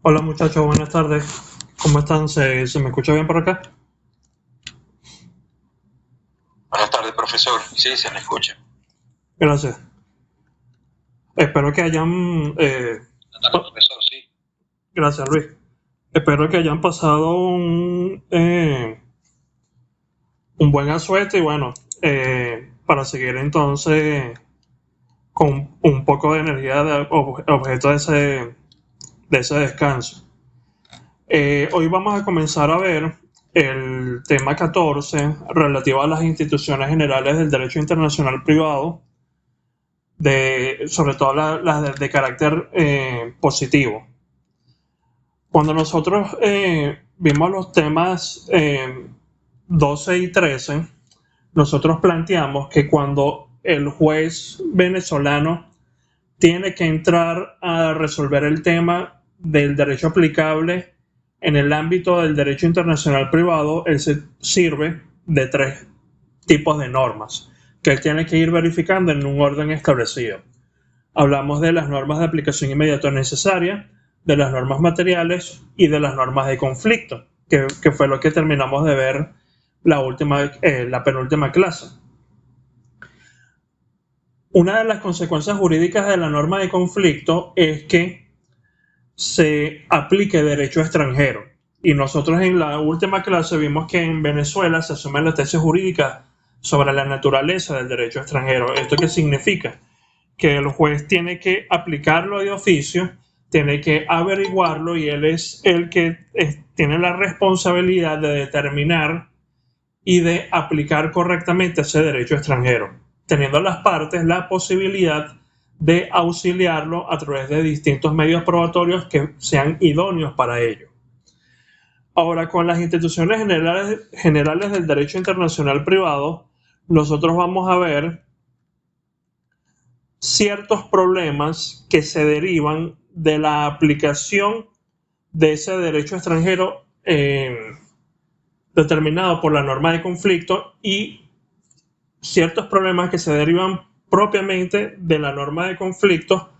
Hola muchachos, buenas tardes. ¿Cómo están? ¿Se me escucha bien por acá? Buenas tardes, profesor. Sí, se me escucha. Gracias. Espero que hayan... Buenas tardes, profesor. Sí. gracias, Luis. Espero que hayan pasado un buen asueto y bueno, para seguir entonces con un poco de energía de objeto de ese descanso. Hoy vamos a comenzar a ver el tema 14 relativo a las instituciones generales del derecho internacional privado, sobre todo las de carácter positivo. Cuando nosotros vimos los temas 12 y 13, nosotros planteamos que cuando el juez venezolano tiene que entrar a resolver el tema del derecho aplicable en el ámbito del derecho internacional privado, él se sirve de tres tipos de normas que él tiene que ir verificando en un orden establecido. Hablamos de las normas de aplicación inmediata necesaria, de las normas materiales y de las normas de conflicto, que fue lo que terminamos de ver la penúltima clase. Una de las consecuencias jurídicas de la norma de conflicto es que se aplique derecho extranjero. Y nosotros en la última clase vimos que en Venezuela se asumen las tesis jurídicas sobre la naturaleza del derecho extranjero. ¿Esto qué significa? Que el juez tiene que aplicarlo de oficio, tiene que averiguarlo y él es el que tiene la responsabilidad de determinar y de aplicar correctamente ese derecho extranjero, teniendo las partes la posibilidad de auxiliarlo a través de distintos medios probatorios que sean idóneos para ello. Ahora, con las instituciones generales del derecho internacional privado, nosotros vamos a ver ciertos problemas que se derivan de la aplicación de ese derecho extranjero determinado por la norma de conflicto y ciertos problemas que se derivan propiamente de la norma de conflicto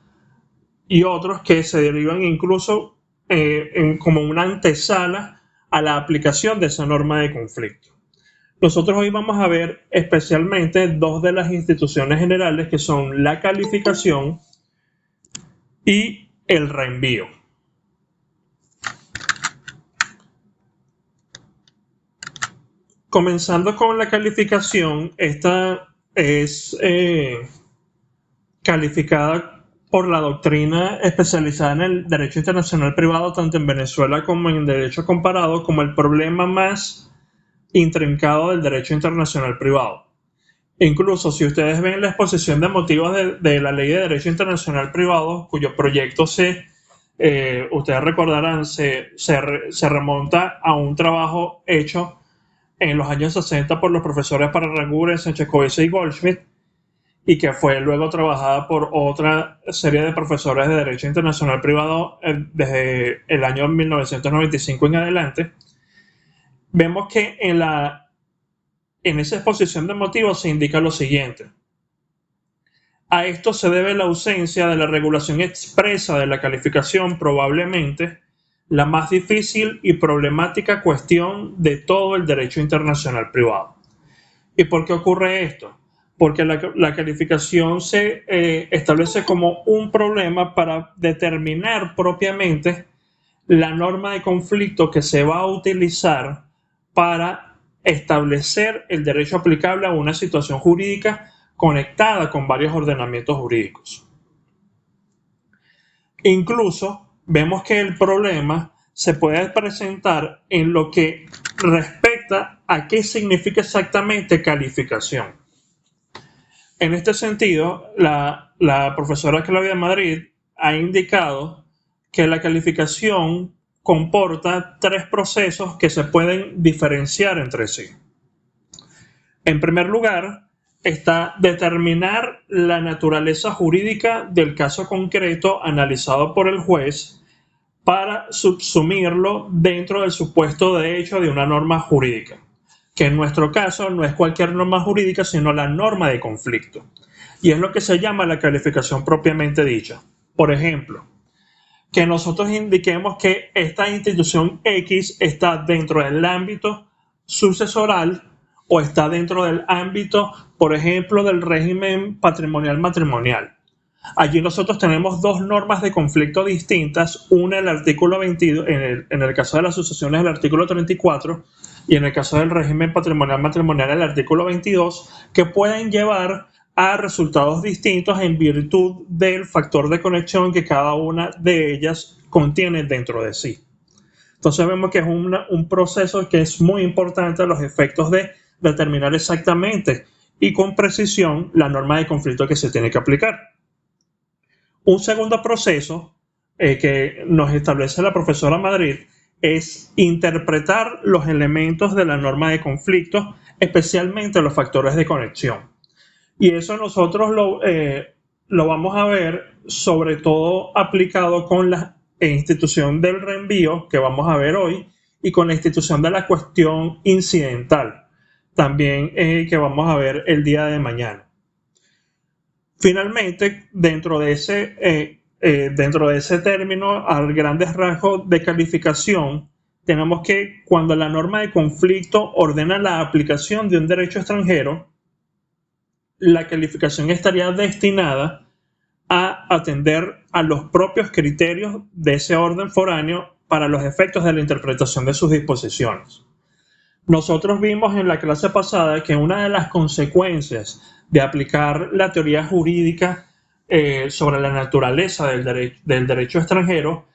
y otros que se derivan incluso como una antesala a la aplicación de esa norma de conflicto. Nosotros hoy vamos a ver especialmente dos de las instituciones generales que son la calificación y el reenvío. Comenzando con la calificación, esta es calificada por la doctrina especializada en el derecho internacional privado, tanto en Venezuela como en derecho comparado, como el problema más intrincado del derecho internacional privado. Incluso si ustedes ven la exposición de motivos de la Ley de Derecho Internacional Privado, cuyo proyecto ustedes recordarán, se remonta a un trabajo hecho en los años 60 por los profesores Parraguren, Sánchez Covese y Goldschmidt, y que fue luego trabajada por otra serie de profesores de Derecho Internacional Privado desde el año 1995 en adelante. Vemos que en esa exposición de motivos se indica lo siguiente. A esto se debe la ausencia de la regulación expresa de la calificación, probablemente la más difícil y problemática cuestión de todo el derecho internacional privado. ¿Y por qué ocurre esto? Porque la calificación se establece como un problema para determinar propiamente la norma de conflicto que se va a utilizar para establecer el derecho aplicable a una situación jurídica conectada con varios ordenamientos jurídicos. Incluso vemos que el problema se puede presentar en lo que respecta a qué significa exactamente calificación. En este sentido, la profesora Claudia Madrid ha indicado que la calificación comporta tres procesos que se pueden diferenciar entre sí. En primer lugar, está determinar la naturaleza jurídica del caso concreto analizado por el juez para subsumirlo dentro del supuesto de hecho de una norma jurídica, que en nuestro caso no es cualquier norma jurídica, sino la norma de conflicto. Y es lo que se llama la calificación propiamente dicha. Por ejemplo, que nosotros indiquemos que esta institución X está dentro del ámbito sucesoral o está dentro del ámbito, por ejemplo, del régimen patrimonial matrimonial. Allí nosotros tenemos dos normas de conflicto distintas, una el artículo 22, en el caso de las sucesiones el artículo 34 y en el caso del régimen patrimonial matrimonial el artículo 22, que pueden llevar a resultados distintos en virtud del factor de conexión que cada una de ellas contiene dentro de sí. Entonces vemos que es un proceso que es muy importante a los efectos de determinar exactamente y con precisión la norma de conflicto que se tiene que aplicar. Un segundo proceso que nos establece la profesora Madrid es interpretar los elementos de la norma de conflicto, especialmente los factores de conexión. Y eso nosotros lo vamos a ver sobre todo aplicado con la institución del reenvío que vamos a ver hoy y con la institución de la cuestión incidental también que vamos a ver el día de mañana. Finalmente, dentro de ese término, a grandes rasgos de calificación, tenemos que cuando la norma de conflicto ordena la aplicación de un derecho extranjero, la calificación estaría destinada a atender a los propios criterios de ese orden foráneo para los efectos de la interpretación de sus disposiciones. Nosotros vimos en la clase pasada que una de las consecuencias de aplicar la teoría jurídica sobre la naturaleza del derecho extranjero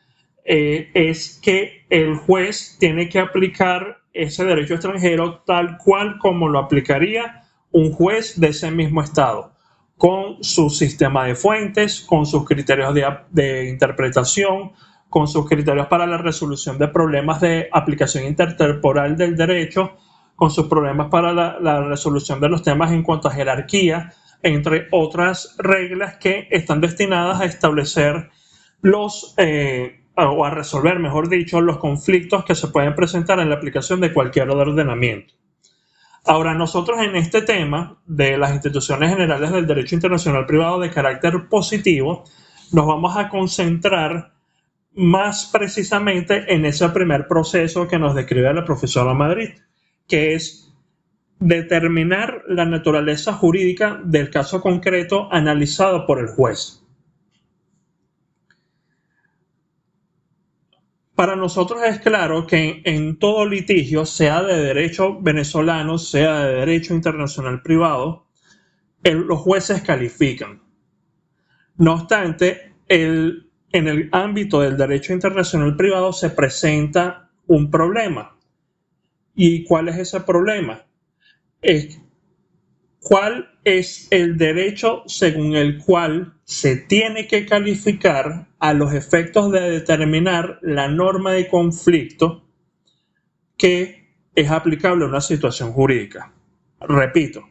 es que el juez tiene que aplicar ese derecho extranjero tal cual como lo aplicaría un juez de ese mismo estado, con su sistema de fuentes, con sus criterios de interpretación, con sus criterios para la resolución de problemas de aplicación intertemporal del derecho, con sus problemas para la resolución de los temas en cuanto a jerarquía, entre otras reglas que están destinadas a establecer o a resolver, mejor dicho, los conflictos que se pueden presentar en la aplicación de cualquier ordenamiento. Ahora, nosotros en este tema de las instituciones generales del derecho internacional privado de carácter positivo, nos vamos a concentrar más precisamente en ese primer proceso que nos describe la profesora Madrid, que es determinar la naturaleza jurídica del caso concreto analizado por el juez. Para nosotros es claro que en todo litigio, sea de derecho venezolano, sea de derecho internacional privado, los jueces califican. No obstante, en el ámbito del derecho internacional privado se presenta un problema. ¿Y cuál es ese problema? ¿Cuál es el derecho según el cual se tiene que calificar a los efectos de determinar la norma de conflicto que es aplicable a una situación jurídica? Repito,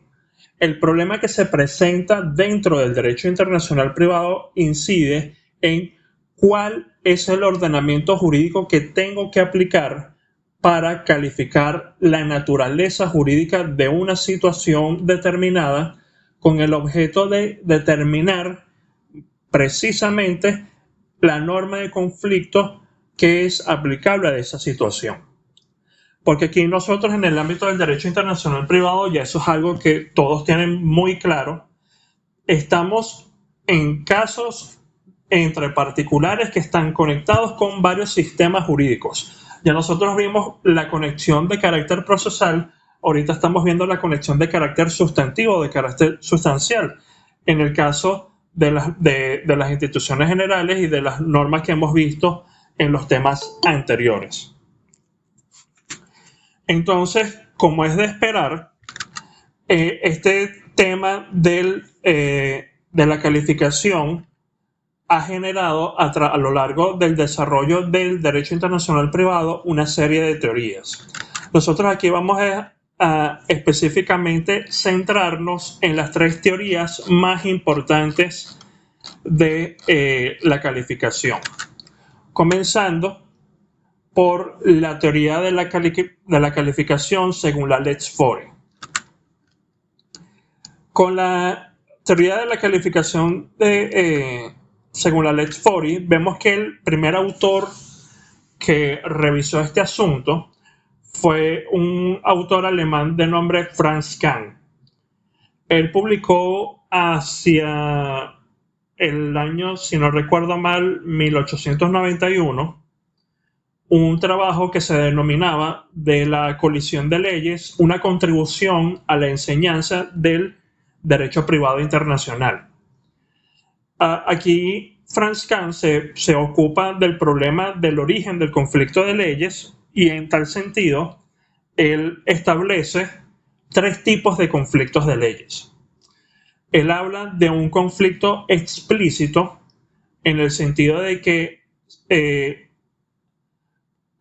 el problema que se presenta dentro del derecho internacional privado incide en cuál es el ordenamiento jurídico que tengo que aplicar para calificar la naturaleza jurídica de una situación determinada con el objeto de determinar precisamente la norma de conflicto que es aplicable a esa situación. Porque aquí nosotros en el ámbito del derecho internacional privado, ya eso es algo que todos tienen muy claro, estamos en casos entre particulares que están conectados con varios sistemas jurídicos. Ya nosotros vimos la conexión de carácter procesal, ahorita estamos viendo la conexión de carácter sustantivo, de carácter sustancial, en el caso de las instituciones generales y de las normas que hemos visto en los temas anteriores. Entonces, como es de esperar, este tema de la calificación ha generado a lo largo del desarrollo del derecho internacional privado una serie de teorías. Nosotros aquí vamos a específicamente centrarnos en las tres teorías más importantes de la calificación, comenzando por la teoría de la calificación según la Lex Fori. Con la teoría de la calificación según la Lex Fori, vemos que el primer autor que revisó este asunto fue un autor alemán de nombre Franz Kant. Él publicó hacia el año, si no recuerdo mal, 1891, un trabajo que se denominaba De la colisión de leyes, una contribución a la enseñanza del derecho privado internacional. Aquí Franz Kant se ocupa del problema del origen del conflicto de leyes y en tal sentido él establece tres tipos de conflictos de leyes. Él habla de un conflicto explícito en el sentido de que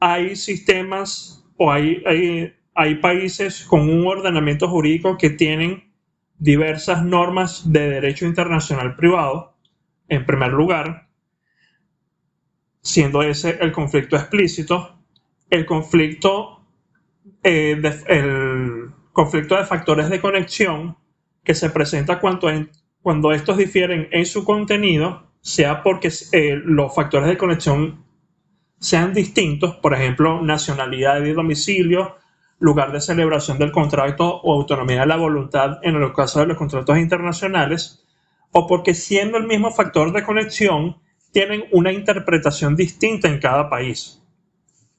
hay sistemas o hay países con un ordenamiento jurídico que tienen diversas normas de derecho internacional privado, en primer lugar, siendo ese el conflicto explícito. El conflicto, el conflicto de factores de conexión que se presenta cuando estos difieren en su contenido, sea porque los factores de conexión sean distintos, por ejemplo, nacionalidad y domicilio, lugar de celebración del contrato o autonomía de la voluntad en el caso de los contratos internacionales, o porque siendo el mismo factor de conexión, tienen una interpretación distinta en cada país.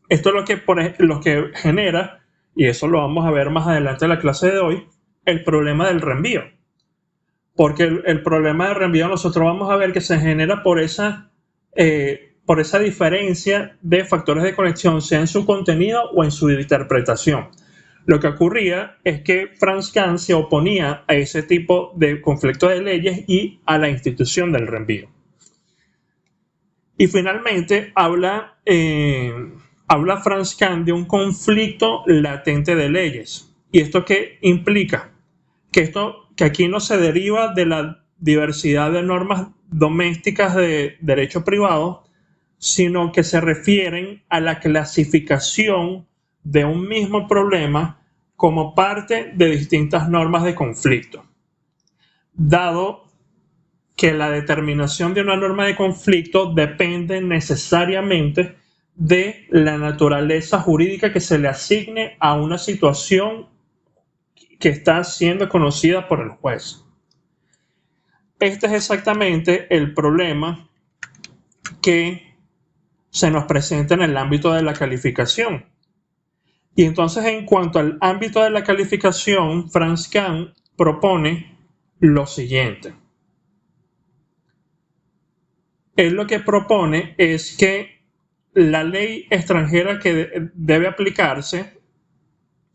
Esto es lo que genera, y eso lo vamos a ver más adelante en la clase de hoy, el problema del reenvío. Porque el problema del reenvío nosotros vamos a ver que se genera por esa diferencia de factores de conexión, sea en su contenido o en su interpretación. Lo que ocurría es que Franz Kant se oponía a ese tipo de conflicto de leyes y a la institución del reenvío. Y finalmente habla Franz Kant de un conflicto latente de leyes. ¿Y esto qué implica? Que aquí no se deriva de la diversidad de normas domésticas de derecho privado, sino que se refieren a la clasificación de un mismo problema como parte de distintas normas de conflicto. Dado que la determinación de una norma de conflicto depende necesariamente de la naturaleza jurídica que se le asigne a una situación que está siendo conocida por el juez. Este es exactamente el problema que se nos presenta en el ámbito de la calificación. Y entonces, en cuanto al ámbito de la calificación, Franz Kant propone lo siguiente. Él lo que propone es que la ley extranjera que debe aplicarse,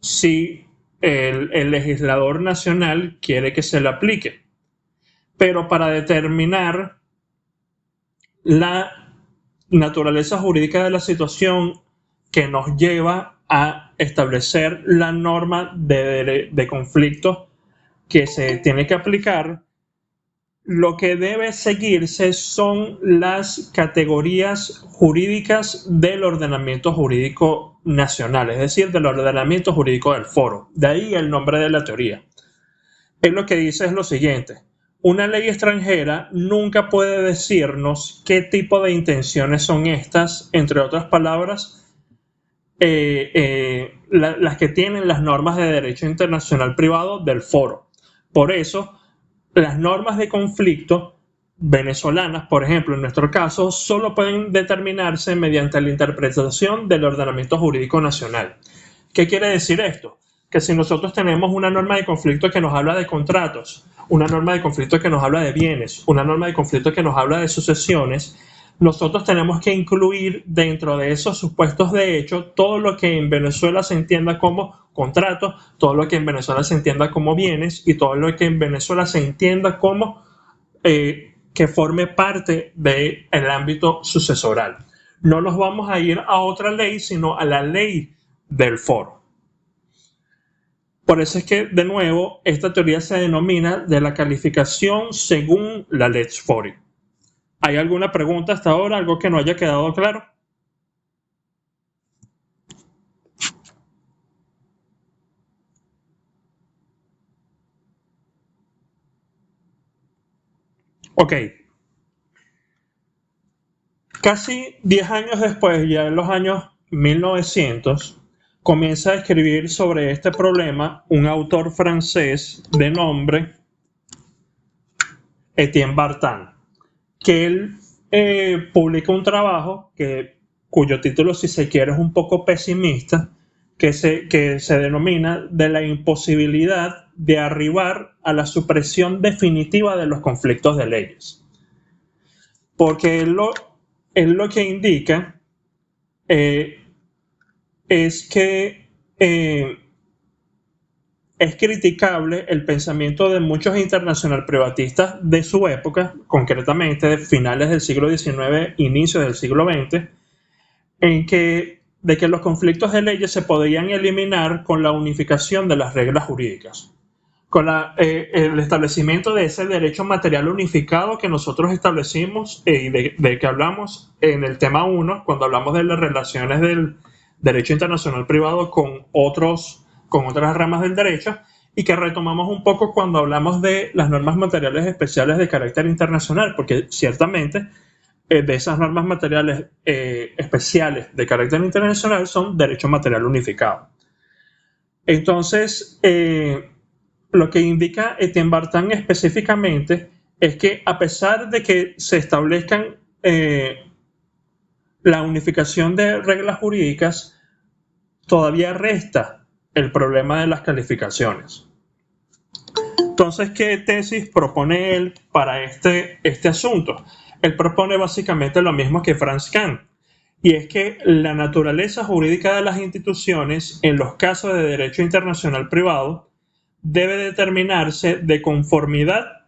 si el legislador nacional quiere que se le aplique, pero para determinar la naturaleza jurídica de la situación que nos lleva a establecer la norma de conflicto que se tiene que aplicar, lo que debe seguirse son las categorías jurídicas del ordenamiento jurídico nacional, es decir, del ordenamiento jurídico del foro. De ahí el nombre de la teoría. Él lo que dice es lo siguiente: una ley extranjera nunca puede decirnos qué tipo de intenciones son estas, entre otras palabras, las que tienen las normas de derecho internacional privado del foro. Por eso, las normas de conflicto venezolanas, por ejemplo, en nuestro caso, solo pueden determinarse mediante la interpretación del ordenamiento jurídico nacional. ¿Qué quiere decir esto? Que si nosotros tenemos una norma de conflicto que nos habla de contratos, una norma de conflicto que nos habla de bienes, una norma de conflicto que nos habla de sucesiones, nosotros tenemos que incluir dentro de esos supuestos de hecho todo lo que en Venezuela se entienda como contratos, todo lo que en Venezuela se entienda como bienes y todo lo que en Venezuela se entienda como que forme parte del ámbito sucesoral. No nos vamos a ir a otra ley, sino a la ley del foro. Por eso es que, de nuevo, esta teoría se denomina de la calificación según la Lex Fori. ¿Hay alguna pregunta hasta ahora? ¿Algo que no haya quedado claro? Ok. Casi 10 años después, ya en los años 1900, comienza a escribir sobre este problema un autor francés de nombre Etienne Bartin, que él publica un trabajo cuyo título, si se quiere, es un poco pesimista, que se denomina de la imposibilidad de arribar a la supresión definitiva de los conflictos de leyes. Porque él lo que indica es que es criticable el pensamiento de muchos internacional privatistas de su época, concretamente de finales del siglo XIX, inicios del siglo XX, de que los conflictos de leyes se podían eliminar con la unificación de las reglas jurídicas, con el establecimiento de ese derecho material unificado que nosotros establecimos y de que hablamos en el tema 1, cuando hablamos de las relaciones del derecho internacional privado con otras ramas del derecho, y que retomamos un poco cuando hablamos de las normas materiales especiales de carácter internacional, porque ciertamente de esas normas materiales especiales de carácter internacional son derecho material unificado. Entonces, lo que indica Etienne Bartin específicamente es que, a pesar de que se establezcan la unificación de reglas jurídicas, todavía resta el problema de las calificaciones. Entonces, ¿qué tesis propone él para este asunto? Él propone básicamente lo mismo que Franz Kant, y es que la naturaleza jurídica de las instituciones en los casos de derecho internacional privado debe determinarse de conformidad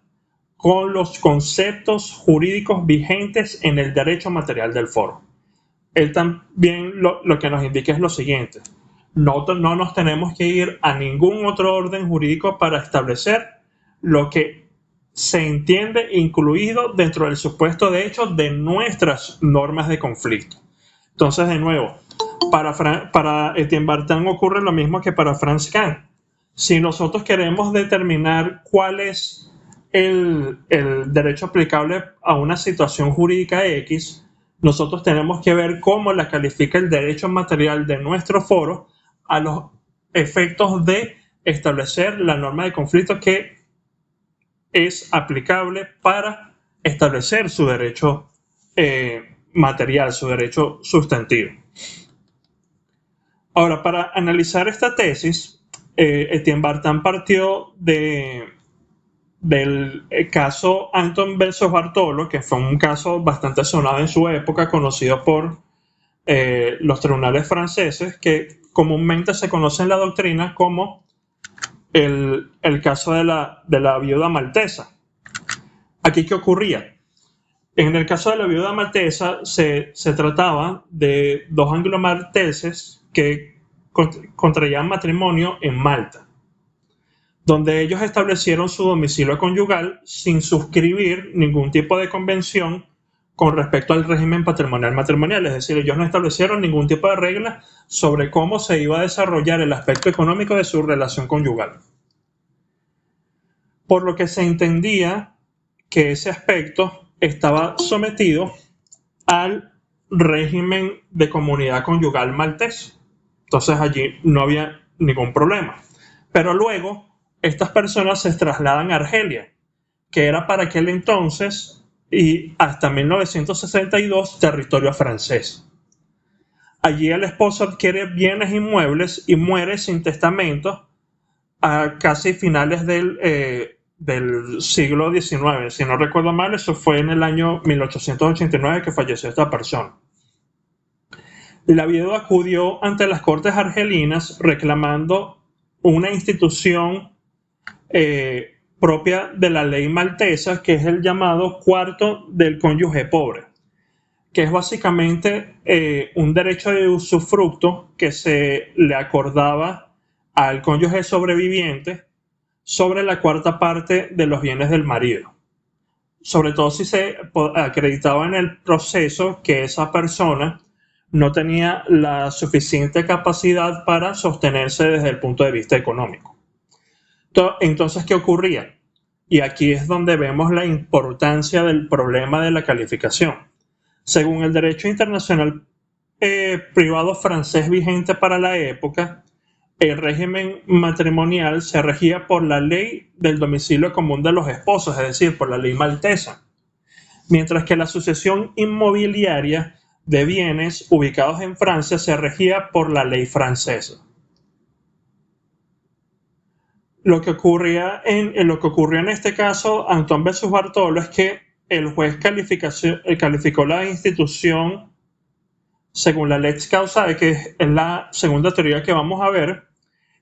con los conceptos jurídicos vigentes en el derecho material del foro. Él también lo que nos indica es lo siguiente: no nos tenemos que ir a ningún otro orden jurídico para establecer lo que se entiende incluido dentro del supuesto de hecho de nuestras normas de conflicto. Entonces, de nuevo, para Etienne Bartin ocurre lo mismo que para Franz Kant. Si nosotros queremos determinar cuál es el derecho aplicable a una situación jurídica X, nosotros tenemos que ver cómo la califica el derecho material de nuestro foro a los efectos de establecer la norma de conflicto que es aplicable para establecer su derecho material, su derecho sustantivo. Ahora, para analizar esta tesis, Etienne Bartin partió del caso Anton versus Bartolo, que fue un caso bastante sonado en su época, conocido por los tribunales franceses, que comúnmente se conoce en la doctrina como el caso de la viuda maltesa. Aquí, ¿qué ocurría? En el caso de la viuda maltesa se trataba de dos anglo-malteses que contraían matrimonio en Malta, donde ellos establecieron su domicilio conyugal sin suscribir ningún tipo de convención con respecto al régimen patrimonial matrimonial. Es decir, ellos no establecieron ningún tipo de regla sobre cómo se iba a desarrollar el aspecto económico de su relación conyugal. Por lo que se entendía que ese aspecto estaba sometido al régimen de comunidad conyugal maltés. Entonces allí no había ningún problema. Pero luego estas personas se trasladan a Argelia, que era para aquel entonces y hasta 1962 territorio francés. Allí el esposo adquiere bienes inmuebles y muere sin testamento a casi finales del siglo XIX. Si no recuerdo mal, eso fue en el año 1889 que falleció esta persona. La viuda acudió ante las cortes argelinas reclamando una institución propia de la ley maltesa, que es el llamado cuarto del cónyuge pobre, que es básicamente un derecho de usufructo que se le acordaba al cónyuge sobreviviente sobre la cuarta parte de los bienes del marido, sobre todo si se acreditaba en el proceso que esa persona no tenía la suficiente capacidad para sostenerse desde el punto de vista económico. Entonces, ¿qué ocurría? Y aquí es donde vemos la importancia del problema de la calificación. Según el derecho internacional privado francés vigente para la época, el régimen matrimonial se regía por la ley del domicilio común de los esposos, es decir, por la ley maltesa, mientras que la sucesión inmobiliaria de bienes ubicados en Francia se regía por la ley francesa. Lo que ocurrió en este caso, Antoine versus Bartolo, es que el juez calificó la institución según la lex causae, que es la segunda teoría que vamos a ver,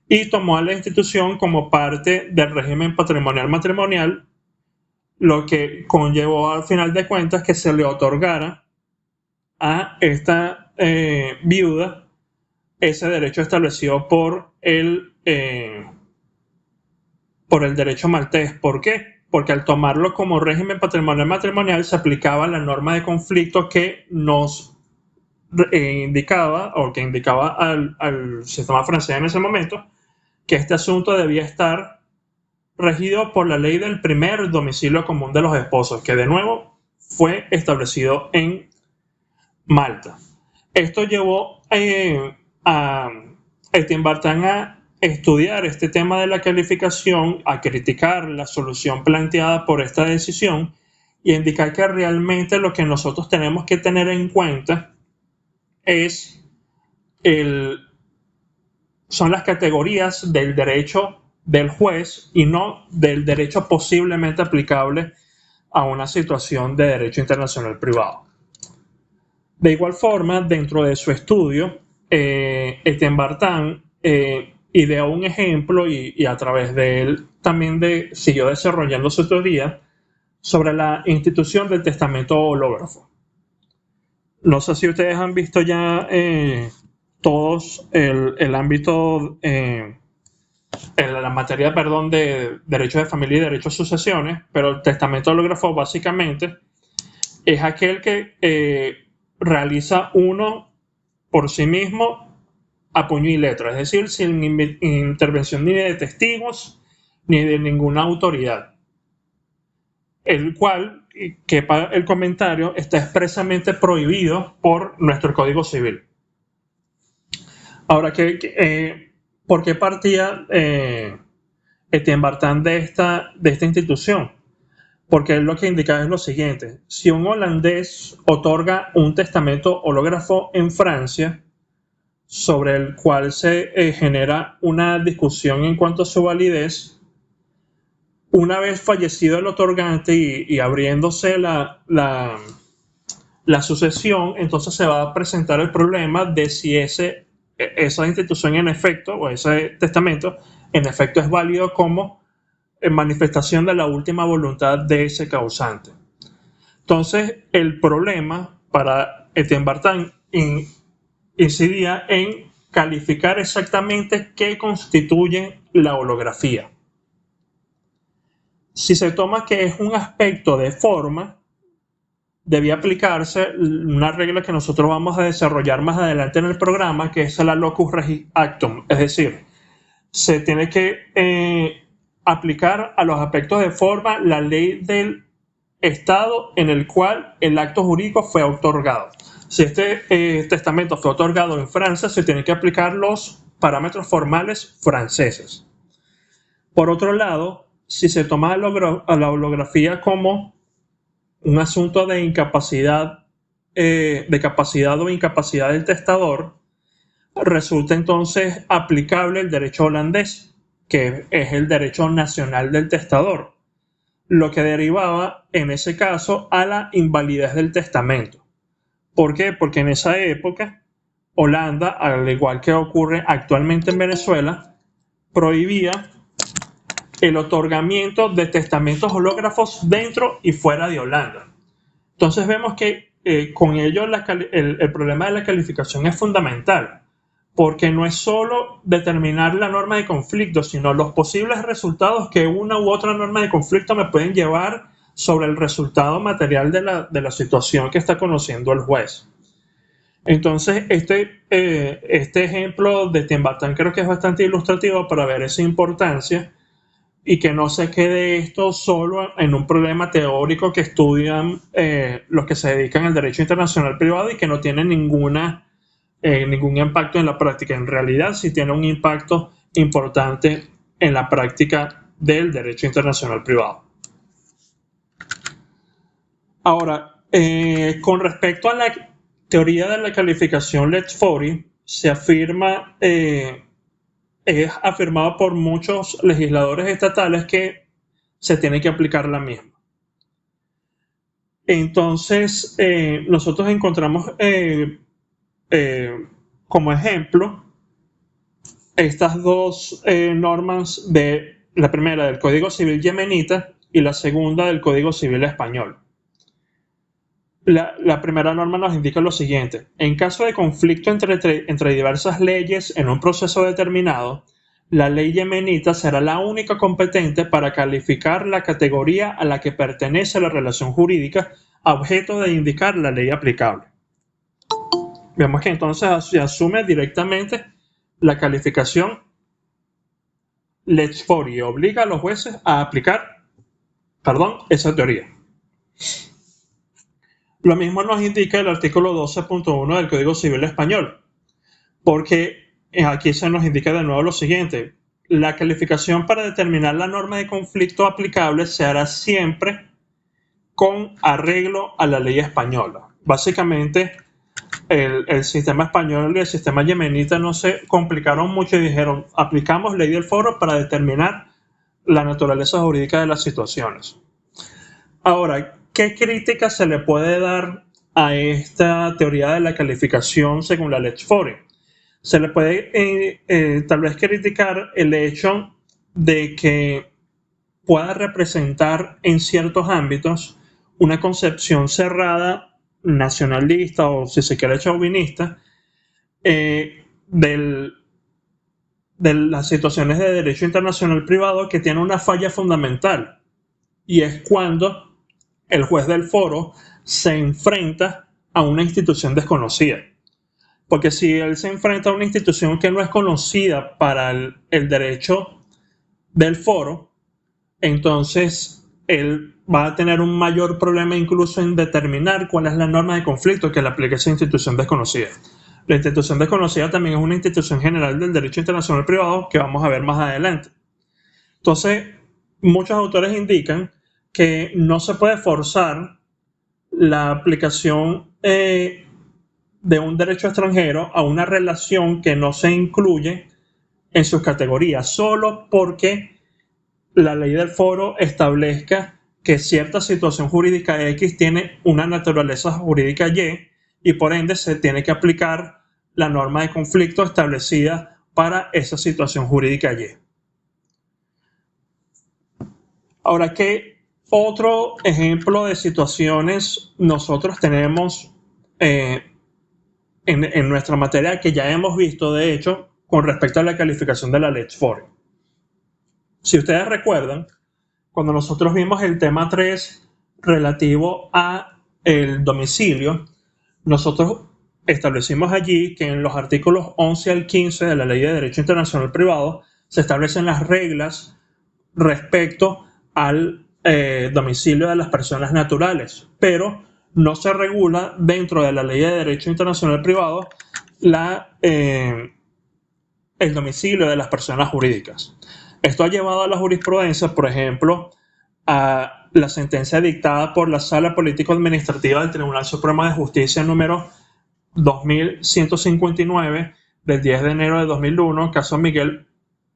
y tomó a la institución como parte del régimen patrimonial matrimonial, lo que conllevó al final de cuentas que se le otorgara a esta viuda ese derecho establecido por el derecho maltés. ¿Por qué? Porque al tomarlo como régimen patrimonial matrimonial se aplicaba la norma de conflicto que nos indicaba al sistema francés en ese momento que este asunto debía estar regido por la ley del primer domicilio común de los esposos, que de nuevo fue establecido en Malta. Esto llevó a Etienne Bartin a estudiar este tema de la calificación, a criticar la solución planteada por esta decisión y a indicar que realmente lo que nosotros tenemos que tener en cuenta son las categorías del derecho del juez y no del derecho posiblemente aplicable a una situación de derecho internacional privado. De igual forma, dentro de su estudio, Etienne Bartin ideó un ejemplo y a través de él también siguió desarrollando su teoría sobre la institución del testamento hológrafo. No sé si ustedes han visto ya todos el ámbito, la materia, de derecho de familia y derecho a sucesiones, pero el testamento hológrafo básicamente es aquel que realiza uno por sí mismo a puño y letra, es decir, sin intervención ni de testigos ni de ninguna autoridad, el cual, quepa el comentario, está expresamente prohibido por nuestro Código Civil. Ahora, ¿por qué partía Etienne Bartin de esta institución? Porque él lo que indica es lo siguiente: si un holandés otorga un testamento hológrafo en Francia, sobre el cual se genera una discusión en cuanto a su validez, una vez fallecido el otorgante y abriéndose la sucesión, entonces se va a presentar el problema de si esa institución en efecto, o ese testamento en efecto es válido como manifestación de la última voluntad de ese causante. Entonces, el problema para Etienne Bartin incidía en calificar exactamente qué constituye la holografía. Si se toma que es un aspecto de forma, debía aplicarse una regla que nosotros vamos a desarrollar más adelante en el programa, que es la locus regis actum, es decir, se tiene que aplicar a los aspectos de forma la ley del estado en el cual el acto jurídico fue otorgado. Si este testamento fue otorgado en Francia, se tienen que aplicar los parámetros formales franceses. Por otro lado, si se toma a la holografía como un asunto de incapacidad, de capacidad o incapacidad del testador, resulta entonces aplicable el derecho holandés, que es el derecho nacional del testador, lo que derivaba en ese caso a la invalidez del testamento. ¿Por qué? Porque en esa época Holanda, al igual que ocurre actualmente en Venezuela, prohibía el otorgamiento de testamentos hológrafos dentro y fuera de Holanda. Entonces vemos que con ello el problema de la calificación es fundamental, porque no es solo determinar la norma de conflicto, sino los posibles resultados que una u otra norma de conflicto me pueden llevar sobre el resultado material de la situación que está conociendo el juez. Entonces, este ejemplo de Etienne Bartin creo que es bastante ilustrativo para ver esa importancia y que no se quede esto solo en un problema teórico que estudian los que se dedican al derecho internacional privado y que no tiene ningún impacto en la práctica. En realidad sí tiene un impacto importante en la práctica del derecho internacional privado. Ahora, con respecto a la teoría de la calificación Let's-Fori, se afirma, es afirmado por muchos legisladores estatales que se tiene que aplicar la misma. Entonces, nosotros encontramos como ejemplo estas dos normas, de la primera del Código Civil yemenita y la segunda del Código Civil español. La primera norma nos indica lo siguiente: en caso de conflicto entre diversas leyes en un proceso determinado, la ley yemenita será la única competente para calificar la categoría a la que pertenece la relación jurídica a objeto de indicar la ley aplicable. Vemos que entonces se asume directamente la calificación Let's-Fori y obliga a los jueces a aplicar, esa teoría. Lo mismo nos indica el artículo 12.1 del Código Civil español, porque aquí se nos indica de nuevo lo siguiente: la calificación para determinar la norma de conflicto aplicable se hará siempre con arreglo a la ley española. Básicamente, el sistema español y el sistema yemenita no se complicaron mucho y dijeron: aplicamos ley del foro para determinar la naturaleza jurídica de las situaciones. Ahora, ¿qué crítica se le puede dar a esta teoría de la calificación según la Let's-Fori? Se le puede tal vez criticar el hecho de que pueda representar en ciertos ámbitos una concepción cerrada, nacionalista o, si se quiere, chauvinista, de las situaciones de derecho internacional privado, que tiene una falla fundamental, y es cuando el juez del foro se enfrenta a una institución desconocida. Porque si él se enfrenta a una institución que no es conocida para el derecho del foro, entonces él va a tener un mayor problema incluso en determinar cuál es la norma de conflicto que le aplica a esa institución desconocida. La institución desconocida también es una institución general del derecho internacional privado que vamos a ver más adelante. Entonces, muchos autores indican que no se puede forzar la aplicación de un derecho extranjero a una relación que no se incluye en sus categorías, solo porque la ley del foro establezca que cierta situación jurídica X tiene una naturaleza jurídica y por ende se tiene que aplicar la norma de conflicto establecida para esa situación jurídica Y. Ahora, ¿qué otro ejemplo de situaciones nosotros tenemos en nuestra materia que ya hemos visto, de hecho, con respecto a la calificación de la Let's-Fori? Si ustedes recuerdan, cuando nosotros vimos el tema 3 relativo a el domicilio, nosotros establecimos allí que en los artículos 11 al 15 de la Ley de Derecho Internacional Privado se establecen las reglas respecto al domicilio de las personas naturales, pero no se regula dentro de la Ley de Derecho Internacional Privado el domicilio de las personas jurídicas. Esto ha llevado a la jurisprudencia, por ejemplo, a la sentencia dictada por la Sala Político-Administrativa del Tribunal Supremo de Justicia número 2159 del 10 de enero de 2001, caso Miguel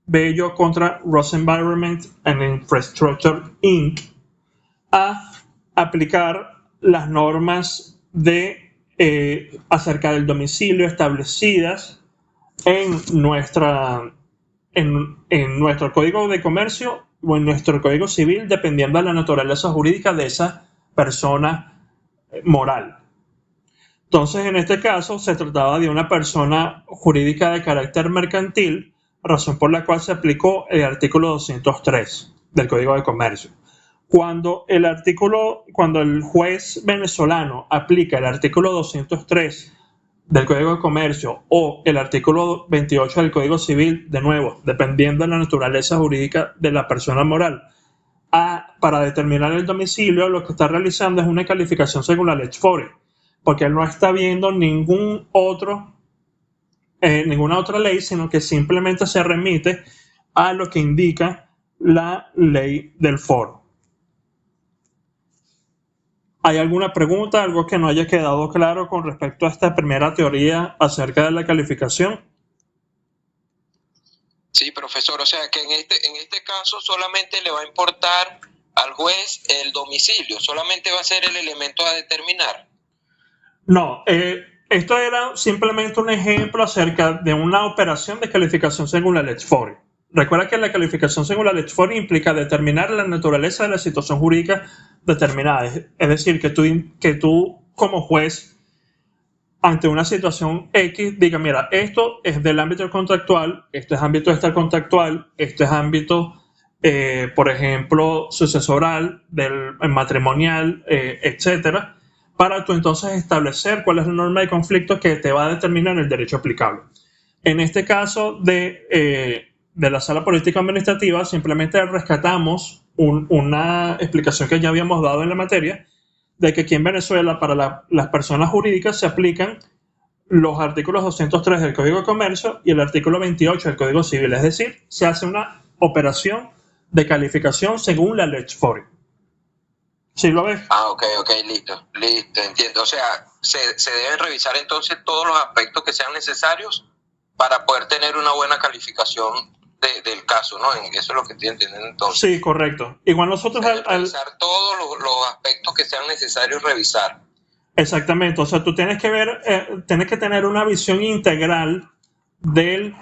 Bello contra Rosenvironment and Infrastructure Inc., a aplicar las normas acerca del domicilio establecidas en nuestro Código de Comercio o en nuestro Código Civil, dependiendo de la naturaleza jurídica de esa persona moral. Entonces, en este caso, se trataba de una persona jurídica de carácter mercantil, razón por la cual se aplicó el artículo 203 del Código de Comercio. Cuando el juez venezolano aplica el artículo 203 del Código de Comercio o el artículo 28 del Código Civil, de nuevo, dependiendo de la naturaleza jurídica de la persona moral, para determinar el domicilio, lo que está realizando es una calificación según la Lex Fori, porque él no está viendo ninguna otra ley, sino que simplemente se remite a lo que indica la ley del foro. ¿Hay alguna pregunta, algo que no haya quedado claro con respecto a esta primera teoría acerca de la calificación? Sí, profesor, o sea que en este caso solamente le va a importar al juez el domicilio, solamente va a ser el elemento a determinar. No, esto era simplemente un ejemplo acerca de una operación de calificación según la Lex Fori. Recuerda que la calificación según la Lex Fori implica determinar la naturaleza de la situación jurídica determinada. Es decir, que tú como juez, ante una situación X, diga, mira, esto es del ámbito contractual, esto es ámbito extracontractual, esto es ámbito, por ejemplo, sucesoral, del matrimonial, etcétera, para tú entonces establecer cuál es la norma de conflicto que te va a determinar el derecho aplicable. En este caso de la Sala Política Administrativa, simplemente rescatamos una explicación que ya habíamos dado en la materia, de que aquí en Venezuela para las personas jurídicas se aplican los artículos 203 del Código de Comercio y el artículo 28 del Código Civil, es decir, se hace una operación de calificación según la Lex Fori. ¿Sí lo ves? Ok, listo, entiendo. O sea, se deben revisar entonces todos los aspectos que sean necesarios para poder tener una buena calificación del caso, ¿no? Eso es lo que estoy entendiendo entonces. Sí, correcto. Igual nosotros revisar todos los aspectos que sean necesarios revisar. Exactamente, o sea, tú tienes que ver, tienes que tener una visión integral del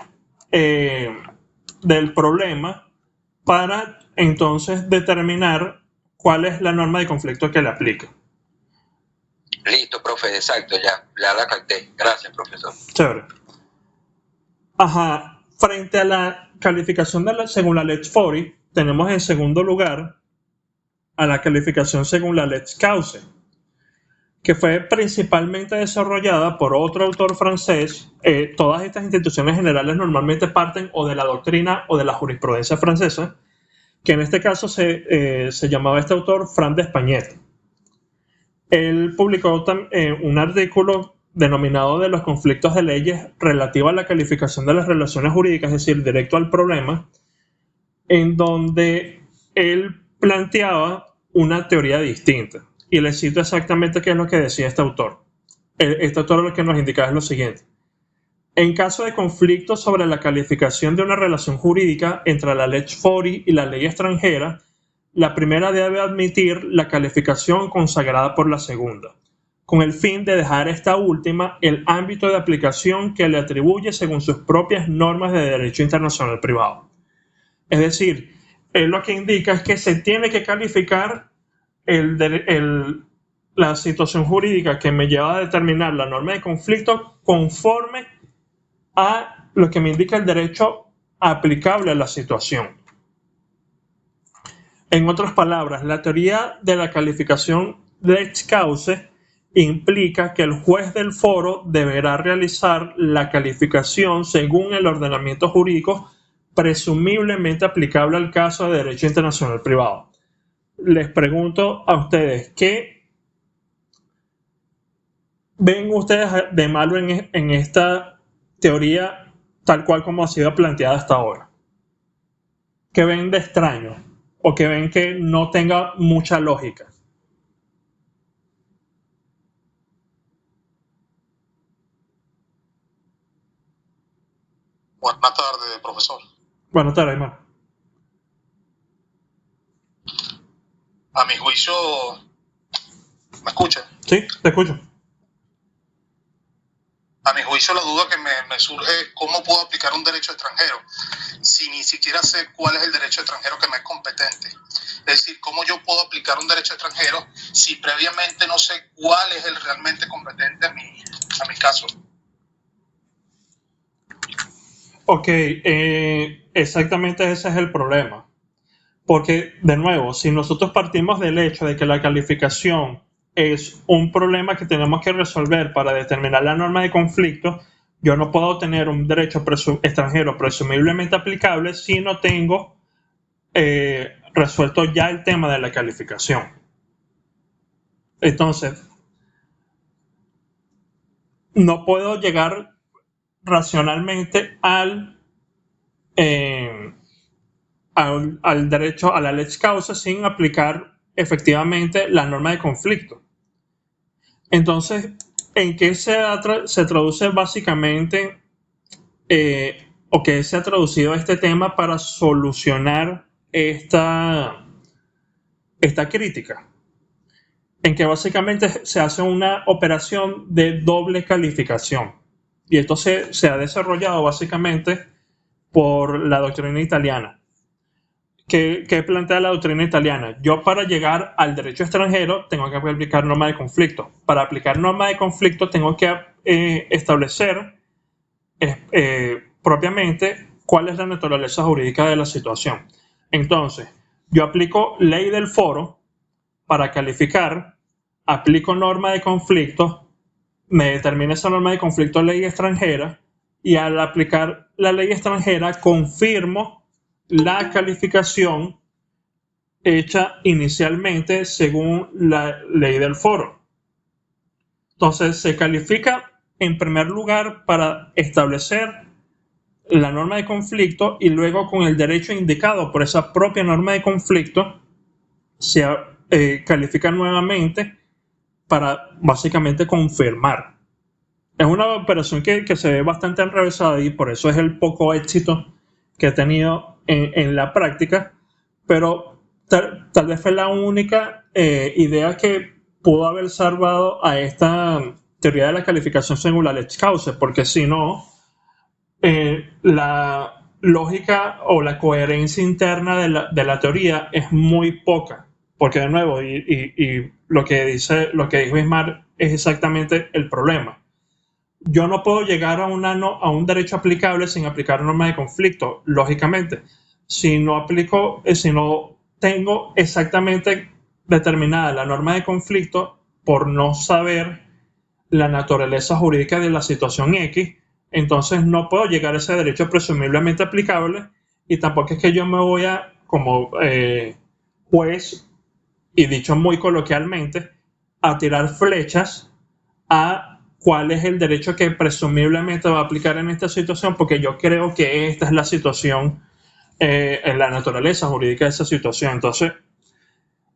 problema para entonces determinar cuál es la norma de conflicto que le aplica. Listo, profe, exacto, ya la capté. Gracias, profesor. Chévere. Ajá, frente a la calificación según la Lex Fori, tenemos en segundo lugar a la calificación según la Lex Cause, que fue principalmente desarrollada por otro autor francés. Todas estas instituciones generales normalmente parten o de la doctrina o de la jurisprudencia francesa, que en este caso se llamaba este autor Franz d'Espagnet. Él publicó un artículo denominado de los conflictos de leyes relativo a la calificación de las relaciones jurídicas, es decir, directo al problema, en donde él planteaba una teoría distinta. Y le cito exactamente qué es lo que decía este autor. Este autor lo que nos indicaba es lo siguiente. En caso de conflicto sobre la calificación de una relación jurídica entre la Lex Fori y la ley extranjera, la primera debe admitir la calificación consagrada por la segunda, con el fin de dejar esta última el ámbito de aplicación que le atribuye según sus propias normas de derecho internacional privado. Es decir, él lo que indica es que se tiene que calificar la situación jurídica que me lleva a determinar la norma de conflicto conforme a lo que me indica el derecho aplicable a la situación. En otras palabras, la teoría de la calificación Lex Cause implica que el juez del foro deberá realizar la calificación según el ordenamiento jurídico presumiblemente aplicable al caso de derecho internacional privado. Les pregunto a ustedes, ¿qué ven ustedes de malo en esta teoría tal cual como ha sido planteada hasta ahora? ¿Qué ven de extraño? ¿O que ven que no tenga mucha lógica? Buenas tardes, profesor. Buenas tardes, hermano. A mi juicio, ¿me escucha? Sí, te escucho. A mi juicio, la duda que me surge es cómo puedo aplicar un derecho extranjero si ni siquiera sé cuál es el derecho extranjero que me es competente. Es decir, cómo yo puedo aplicar un derecho extranjero si previamente no sé cuál es el realmente competente a mi caso. Ok, exactamente ese es el problema. Porque, de nuevo, si nosotros partimos del hecho de que la calificación es un problema que tenemos que resolver para determinar la norma de conflicto, yo no puedo tener un derecho extranjero presumiblemente aplicable si no tengo resuelto ya el tema de la calificación. Entonces, no puedo llegar racionalmente al derecho a la lex causa sin aplicar efectivamente la norma de conflicto. Entonces, ¿en qué se traduce básicamente o qué se ha traducido este tema para solucionar esta crítica? En que básicamente se hace una operación de doble calificación. Y esto se ha desarrollado básicamente por la doctrina italiana. ¿Qué plantea la doctrina italiana? Yo, para llegar al derecho extranjero, tengo que aplicar norma de conflicto. Para aplicar norma de conflicto tengo que establecer propiamente cuál es la naturaleza jurídica de la situación. Entonces, yo aplico ley del foro para calificar, aplico norma de conflicto, me determina esa norma de conflicto ley extranjera, y al aplicar la ley extranjera confirmo la calificación hecha inicialmente según la ley del foro. Entonces, se califica en primer lugar para establecer la norma de conflicto, y luego, con el derecho indicado por esa propia norma de conflicto, se califica nuevamente para básicamente confirmar. Es una operación que se ve bastante enrevesada, y por eso es el poco éxito que ha tenido en la práctica, pero tal vez fue la única idea que pudo haber salvado a esta teoría de la calificación según la lex causa, porque si no, la lógica o la coherencia interna de la teoría es muy poca, porque de nuevo, y lo que dijo Ismar es exactamente el problema. Yo no puedo llegar a un derecho aplicable sin aplicar norma de conflicto, lógicamente. Si no tengo exactamente determinada la norma de conflicto, por no saber la naturaleza jurídica de la situación X, entonces no puedo llegar a ese derecho presumiblemente aplicable, y tampoco es que yo me voy a, como juez, y dicho muy coloquialmente, a tirar flechas a cuál es el derecho que presumiblemente va a aplicar en esta situación, porque yo creo que esta es la situación, en la naturaleza jurídica de esa situación. Entonces,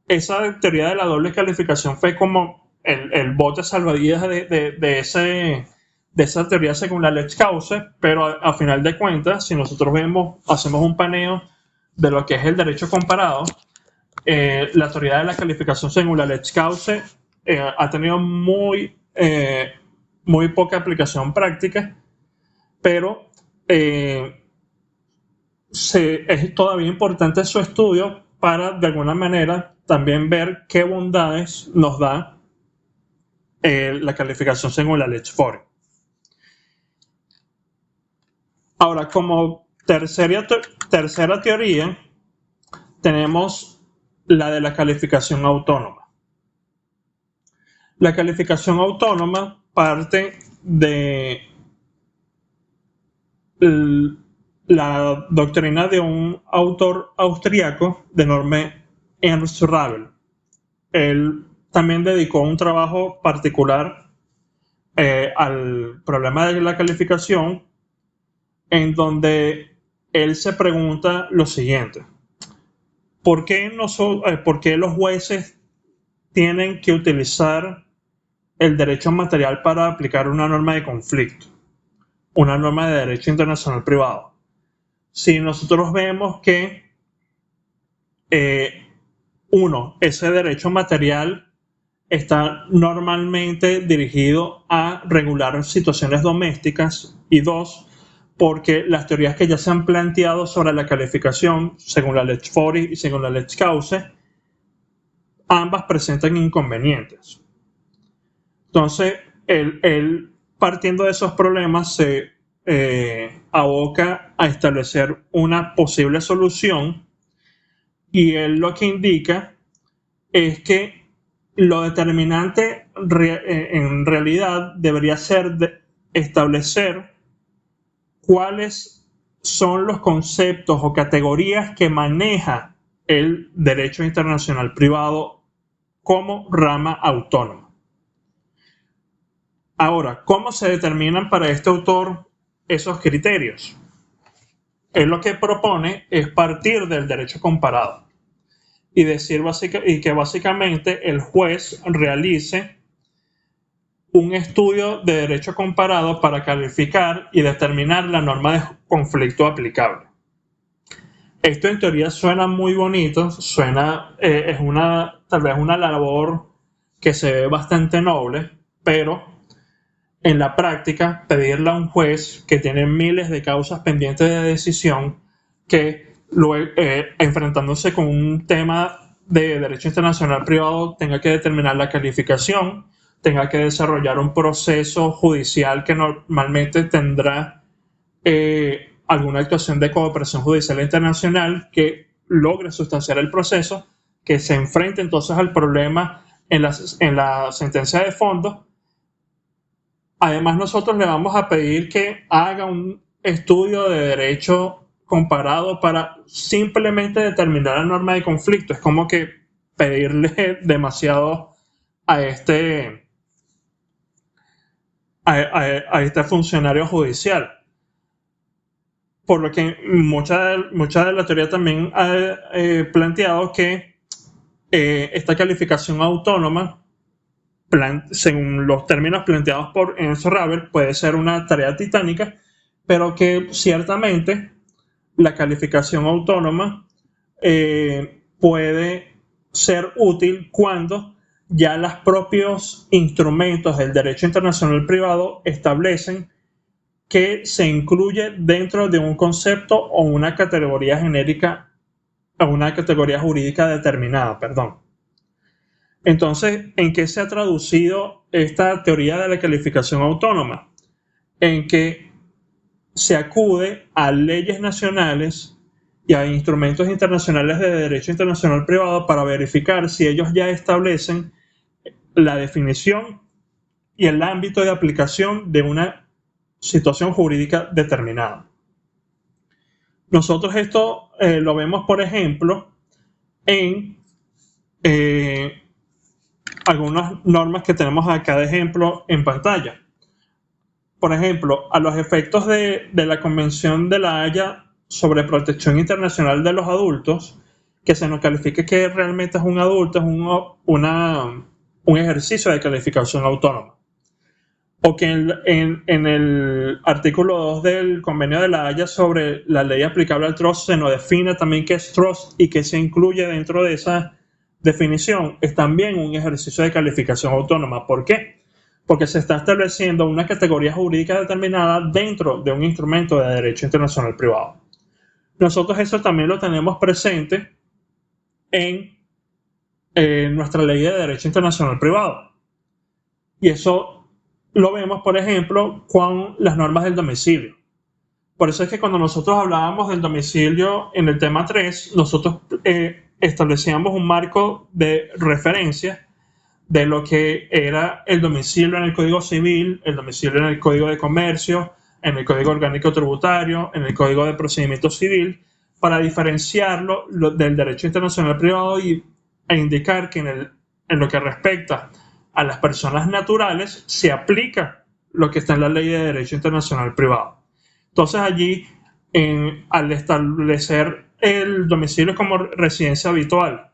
esa teoría de la doble calificación fue como el bote salvavidas de esa teoría según la lex causa, pero a final de cuentas, si nosotros hacemos un paneo de lo que es el derecho comparado, la teoría de la calificación según la lex causa ha tenido muy poca aplicación práctica, pero es todavía importante su estudio para, de alguna manera, también ver qué bondades nos da la calificación según la lex fori. Ahora, como tercera teoría, tenemos la de la calificación autónoma. La calificación autónoma parte de la doctrina de un autor austriaco de nombre Ernst Rabel. Él también dedicó un trabajo particular al problema de la calificación, en donde él se pregunta lo siguiente: ¿por qué los jueces tienen que utilizar el derecho material para aplicar una norma de conflicto, una norma de derecho internacional privado? Si nosotros vemos que ese derecho material está normalmente dirigido a regular situaciones domésticas, y dos, porque las teorías que ya se han planteado sobre la calificación según la lex fori y según la lex causa, ambas presentan inconvenientes. Entonces, él partiendo de esos problemas, se aboca a establecer una posible solución, y él lo que indica es que lo determinante en realidad debería ser establecer cuáles son los conceptos o categorías que maneja el derecho internacional privado como rama autónoma. Ahora, ¿cómo se determinan para este autor esos criterios? Él lo que propone es partir del derecho comparado y decir que básicamente el juez realice un estudio de derecho comparado para calificar y determinar la norma de conflicto aplicable. Esto en teoría suena muy bonito, es tal vez una labor que se ve bastante noble, pero en la práctica pedirle a un juez que tiene miles de causas pendientes de decisión que enfrentándose con un tema de derecho internacional privado tenga que determinar la calificación, tenga que desarrollar un proceso judicial que normalmente tendrá alguna actuación de cooperación judicial internacional que logre sustanciar el proceso, que se enfrente entonces al problema en la sentencia de fondo. Además, nosotros le vamos a pedir que haga un estudio de derecho comparado para simplemente determinar la norma de conflicto. Es como que pedirle demasiado a este funcionario judicial. Por lo que mucha de la teoría también ha planteado que esta calificación autónoma, según los términos planteados por Enzo Ravel, puede ser una tarea titánica, pero que ciertamente la calificación autónoma puede ser útil cuando ya los propios instrumentos del derecho internacional privado establecen que se incluye dentro de un concepto o una categoría genérica o una categoría jurídica determinada, Entonces, ¿en qué se ha traducido esta teoría de la calificación autónoma? En que se acude a leyes nacionales y a instrumentos internacionales de derecho internacional privado para verificar si ellos ya establecen la definición y el ámbito de aplicación de una situación jurídica determinada. Nosotros esto lo vemos, por ejemplo, en algunas normas que tenemos acá de ejemplo en pantalla. Por ejemplo, a los efectos de la Convención de la Haya sobre protección internacional de los adultos, que se nos califique que realmente es un adulto, es un ejercicio de calificación autónoma. O que en el artículo 2 del Convenio de la Haya sobre la ley aplicable al trust se nos define también qué es trust y qué se incluye dentro de esa definición, es también un ejercicio de calificación autónoma. ¿Por qué? Porque se está estableciendo una categoría jurídica determinada dentro de un instrumento de derecho internacional privado. Nosotros eso también lo tenemos presente en nuestra ley de derecho internacional privado. Y eso lo vemos, por ejemplo, con las normas del domicilio. Por eso es que cuando nosotros hablábamos del domicilio en el tema 3, nosotros establecíamos un marco de referencia de lo que era el domicilio en el Código Civil, el domicilio en el Código de Comercio, en el Código Orgánico Tributario, en el Código de Procedimiento Civil, para diferenciarlo del derecho internacional privado e indicar que en lo que respecta a las personas naturales se aplica lo que está en la ley de derecho internacional privado. Entonces allí, al establecer el domicilio como residencia habitual,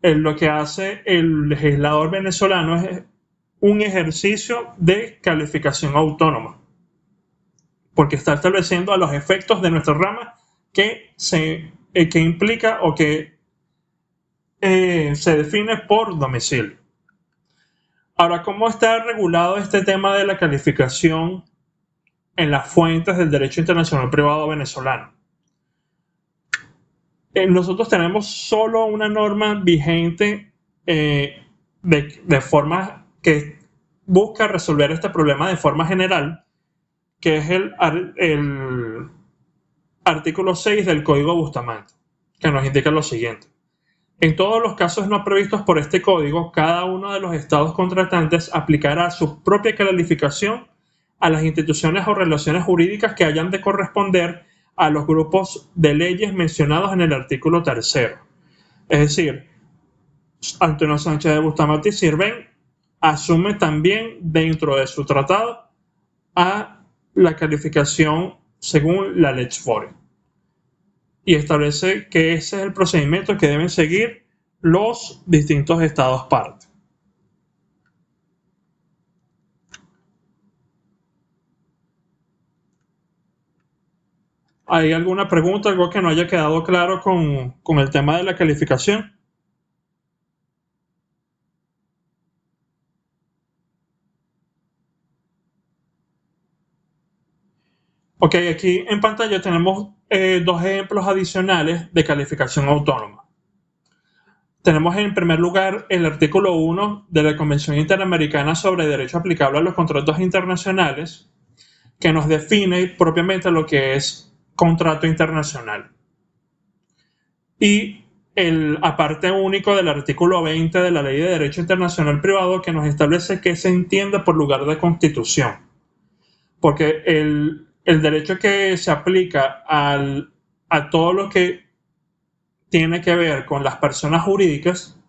lo que hace el legislador venezolano es un ejercicio de calificación autónoma, porque está estableciendo a los efectos de nuestra rama que implica o que se define por domicilio. Ahora, ¿cómo está regulado este tema de la calificación en las fuentes del derecho internacional privado venezolano? Nosotros tenemos solo una norma vigente de forma que busca resolver este problema de forma general, que es el artículo 6 del Código Bustamante, que nos indica lo siguiente. En todos los casos no previstos por este código, cada uno de los estados contratantes aplicará su propia calificación a las instituciones o relaciones jurídicas que hayan de corresponder a los grupos de leyes mencionados en el artículo 3. Es decir, Antonio Sánchez de Bustamante y Sirven asume también dentro de su tratado a la calificación según la Lex Fori y establece que ese es el procedimiento que deben seguir los distintos estados parte. ¿Hay alguna pregunta, algo que no haya quedado claro con el tema de la calificación? Ok, aquí en pantalla tenemos dos ejemplos adicionales de calificación autónoma. Tenemos en primer lugar el artículo 1 de la Convención Interamericana sobre Derecho Aplicable a los Contratos Internacionales, que nos define propiamente lo que es contrato internacional. Y el aparte único del artículo 20 de la Ley de Derecho Internacional Privado, que nos establece qué se entiende por lugar de constitución. Porque el derecho que se aplica a todo lo que tiene que ver con las personas jurídicas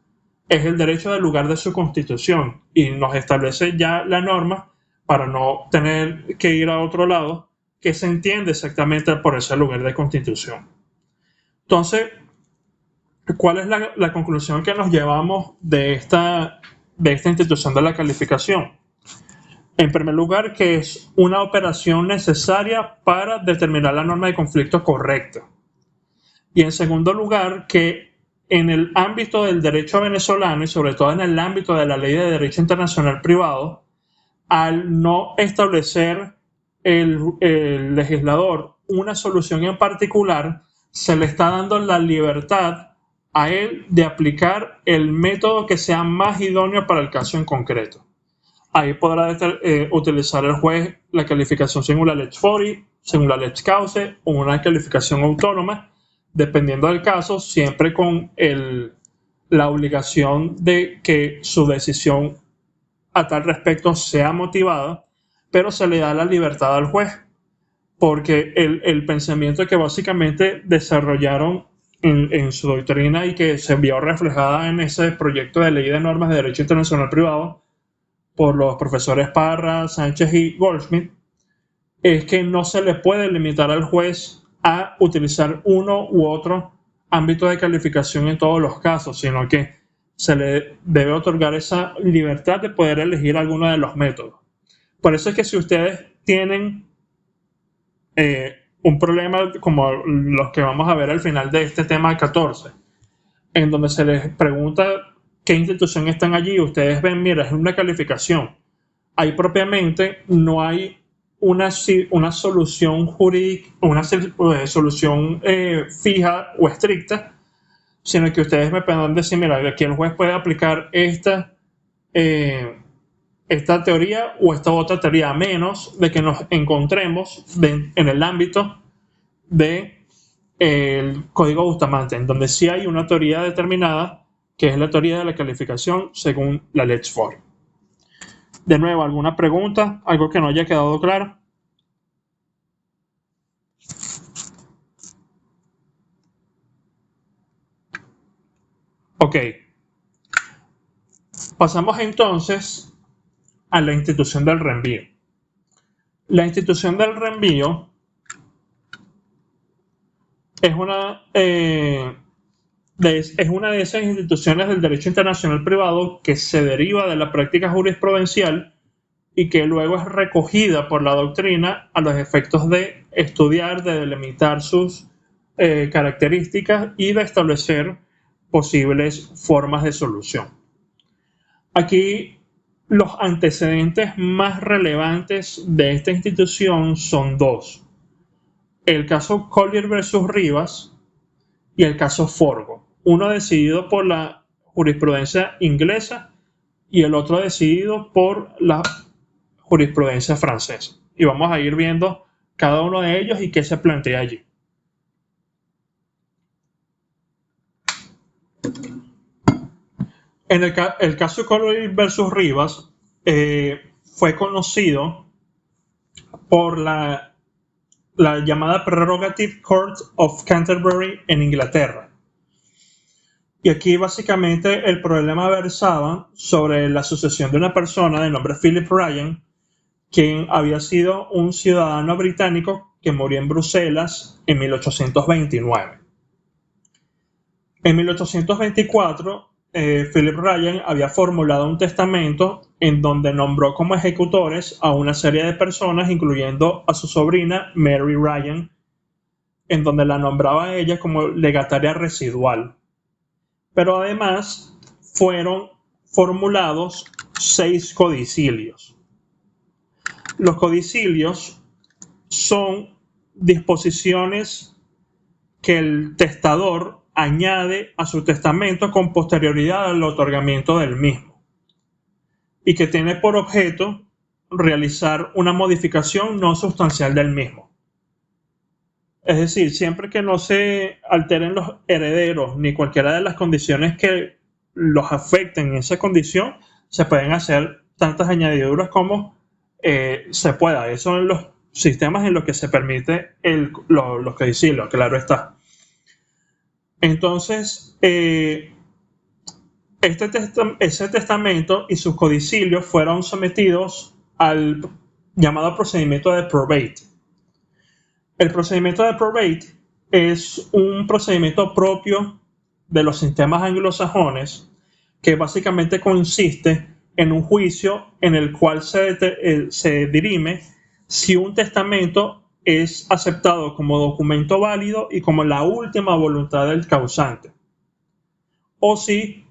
es el derecho del lugar de su constitución y nos establece ya la norma para no tener que ir a otro lado que se entiende exactamente por ese lugar de constitución. Entonces, ¿cuál es la conclusión que nos llevamos de esta institución de la calificación? En primer lugar, que es una operación necesaria para determinar la norma de conflicto correcta. Y en segundo lugar, que en el ámbito del derecho venezolano y sobre todo en el ámbito de la Ley de Derecho Internacional Privado, al no establecer el legislador una solución en particular, se le está dando la libertad a él de aplicar el método que sea más idóneo para el caso en concreto. Ahí podrá utilizar el juez la calificación según la Lex Fori, según la Lex Cauce o una calificación autónoma, dependiendo del caso, siempre con la obligación de que su decisión a tal respecto sea motivada, pero se le da la libertad al juez, porque el pensamiento que básicamente desarrollaron en su doctrina y que se vio reflejada en ese proyecto de ley de normas de derecho internacional privado por los profesores Parra, Sánchez y Goldschmidt, es que no se le puede limitar al juez a utilizar uno u otro ámbito de calificación en todos los casos, sino que se le debe otorgar esa libertad de poder elegir alguno de los métodos. Por eso es que si ustedes tienen un problema como los que vamos a ver al final de este tema 14, en donde se les pregunta qué institución están allí, ustedes ven, mira, es una calificación. Ahí propiamente no hay una solución jurídica, una solución fija o estricta, sino que ustedes me pueden decir, mira, aquí el juez puede aplicar esta teoría o esta otra teoría, a menos de que nos encontremos en el ámbito del Código Bustamante, en donde sí hay una teoría determinada, que es la teoría de la calificación según la Lex Fori. De nuevo, ¿alguna pregunta? ¿Algo que no haya quedado claro? Ok. Pasamos entonces a la institución del reenvío. La institución del reenvío es una de esas instituciones del derecho internacional privado que se deriva de la práctica jurisprudencial y que luego es recogida por la doctrina a los efectos de estudiar, de delimitar sus características y de establecer posibles formas de solución. Aquí los antecedentes más relevantes de esta institución son dos: el caso Collier versus Rivas y el caso Forgo, uno decidido por la jurisprudencia inglesa y el otro decidido por la jurisprudencia francesa. Y vamos a ir viendo cada uno de ellos y qué se plantea allí. En el caso de Colley versus Rivas fue conocido por la llamada Prerogative Court of Canterbury en Inglaterra. Y aquí básicamente el problema versaba sobre la sucesión de una persona de nombre Philip Ryan, quien había sido un ciudadano británico que murió en Bruselas en 1829. En 1824, Philip Ryan había formulado un testamento en donde nombró como ejecutores a una serie de personas, incluyendo a su sobrina Mary Ryan, en donde la nombraba a ella como legataria residual. Pero además fueron formulados 6 codicilios. Los codicilios son disposiciones que el testador añade a su testamento con posterioridad al otorgamiento del mismo y que tiene por objeto realizar una modificación no sustancial del mismo. Es decir, siempre que no se alteren los herederos ni cualquiera de las condiciones que los afecten en esa condición, se pueden hacer tantas añadiduras como se pueda. Eso en los sistemas en los que se permite los codicilios, claro está. Entonces, ese testamento y sus codicilios fueron sometidos al llamado procedimiento de probate. El procedimiento de probate es un procedimiento propio de los sistemas anglosajones que básicamente consiste en un juicio en el cual se dirime si un testamento es aceptado como documento válido y como la última voluntad del causante, o si,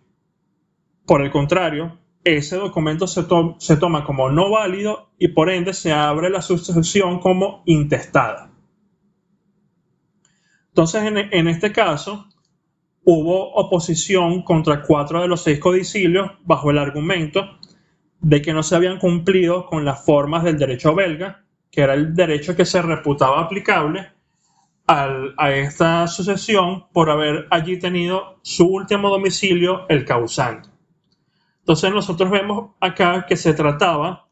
por el contrario, ese documento se toma como no válido y por ende se abre la sucesión como intestada. Entonces, en este caso, hubo oposición contra 4 de los 6 codicilios bajo el argumento de que no se habían cumplido con las formas del derecho belga, que era el derecho que se reputaba aplicable a esta sucesión por haber allí tenido su último domicilio el causante. Entonces nosotros vemos acá que se trataba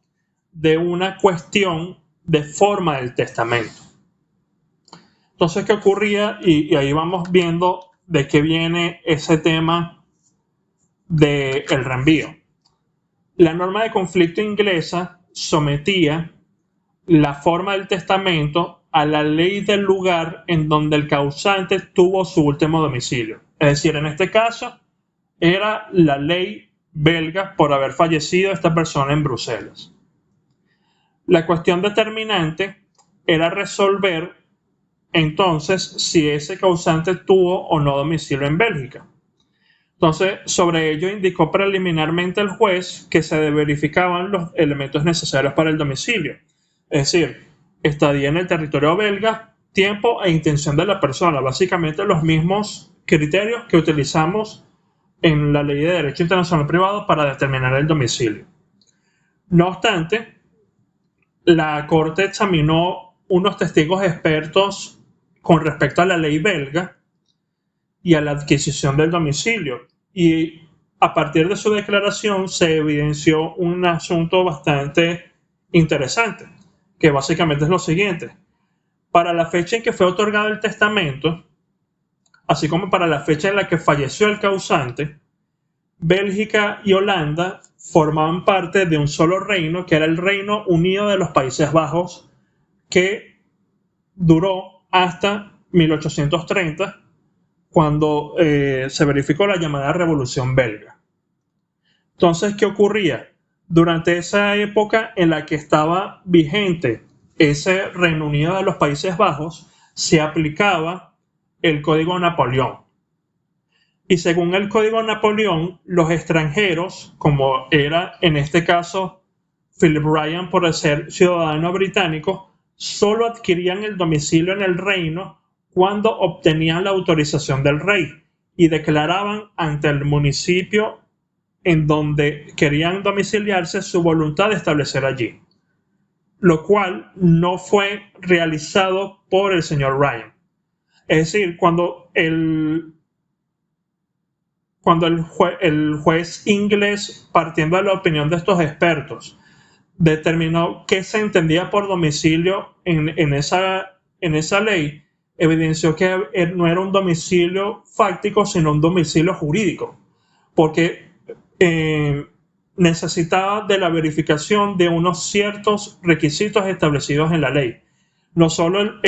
de una cuestión de forma del testamento. Entonces, ¿qué ocurría? Y ahí vamos viendo de qué viene ese tema del reenvío. La norma de conflicto inglesa sometía la forma del testamento a la ley del lugar en donde el causante tuvo su último domicilio. Es decir, en este caso era la ley belga por haber fallecido esta persona en Bruselas. La cuestión determinante era resolver entonces si ese causante tuvo o no domicilio en Bélgica. Entonces, sobre ello indicó preliminarmente el juez que se verificaban los elementos necesarios para el domicilio. Es decir, estadía en el territorio belga, tiempo e intención de la persona. Básicamente los mismos criterios que utilizamos en la Ley de Derecho Internacional Privado para determinar el domicilio. No obstante, la Corte examinó unos testigos expertos con respecto a la ley belga y a la adquisición del domicilio. Y a partir de su declaración se evidenció un asunto bastante interesante, que básicamente es lo siguiente. Para la fecha en que fue otorgado el testamento, así como para la fecha en la que falleció el causante, Bélgica y Holanda formaban parte de un solo reino, que era el Reino Unido de los Países Bajos, que duró hasta 1830, cuando se verificó la llamada Revolución Belga. Entonces, ¿qué ocurría? Durante esa época en la que estaba vigente ese Reino Unido de los Países Bajos, se aplicaba el Código Napoleón. Y según el Código Napoleón, los extranjeros, como era en este caso Philip Ryan por ser ciudadano británico, solo adquirían el domicilio en el reino cuando obtenían la autorización del rey y declaraban ante el municipio en donde querían domiciliarse su voluntad de establecer allí, lo cual no fue realizado por el señor Ryan. Es decir, cuando cuando el juez inglés, partiendo de la opinión de estos expertos, determinó qué se entendía por domicilio en esa ley, evidenció que no era un domicilio fáctico, sino un domicilio jurídico, porque necesitaba de la verificación de unos ciertos requisitos establecidos en la ley. No solo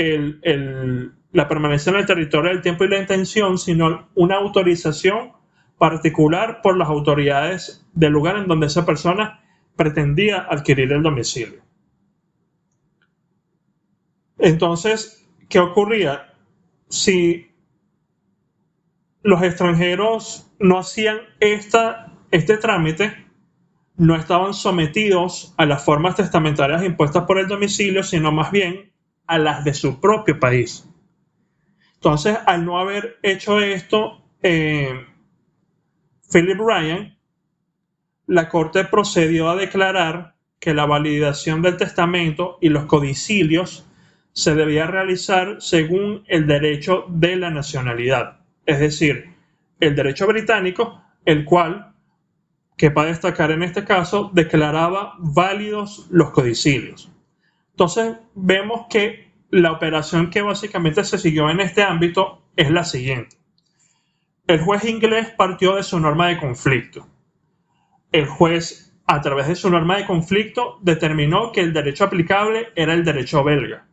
la permanencia en el territorio del tiempo y la intención, sino una autorización particular por las autoridades del lugar en donde esa persona pretendía adquirir el domicilio. Entonces, ¿qué ocurría? Si los extranjeros no hacían este trámite, no estaban sometidos a las formas testamentarias impuestas por el domicilio, sino más bien a las de su propio país. Entonces, al no haber hecho esto, Philip Ryan, la Corte procedió a declarar que la validación del testamento y los codicilios se debía realizar según el derecho de la nacionalidad, es decir, el derecho británico, el cual, que para destacar en este caso, declaraba válidos los codicilios. Entonces vemos que la operación que básicamente se siguió en este ámbito es la siguiente. El juez inglés partió de su norma de conflicto. El juez, a través de su norma de conflicto, determinó que el derecho aplicable era el derecho belga.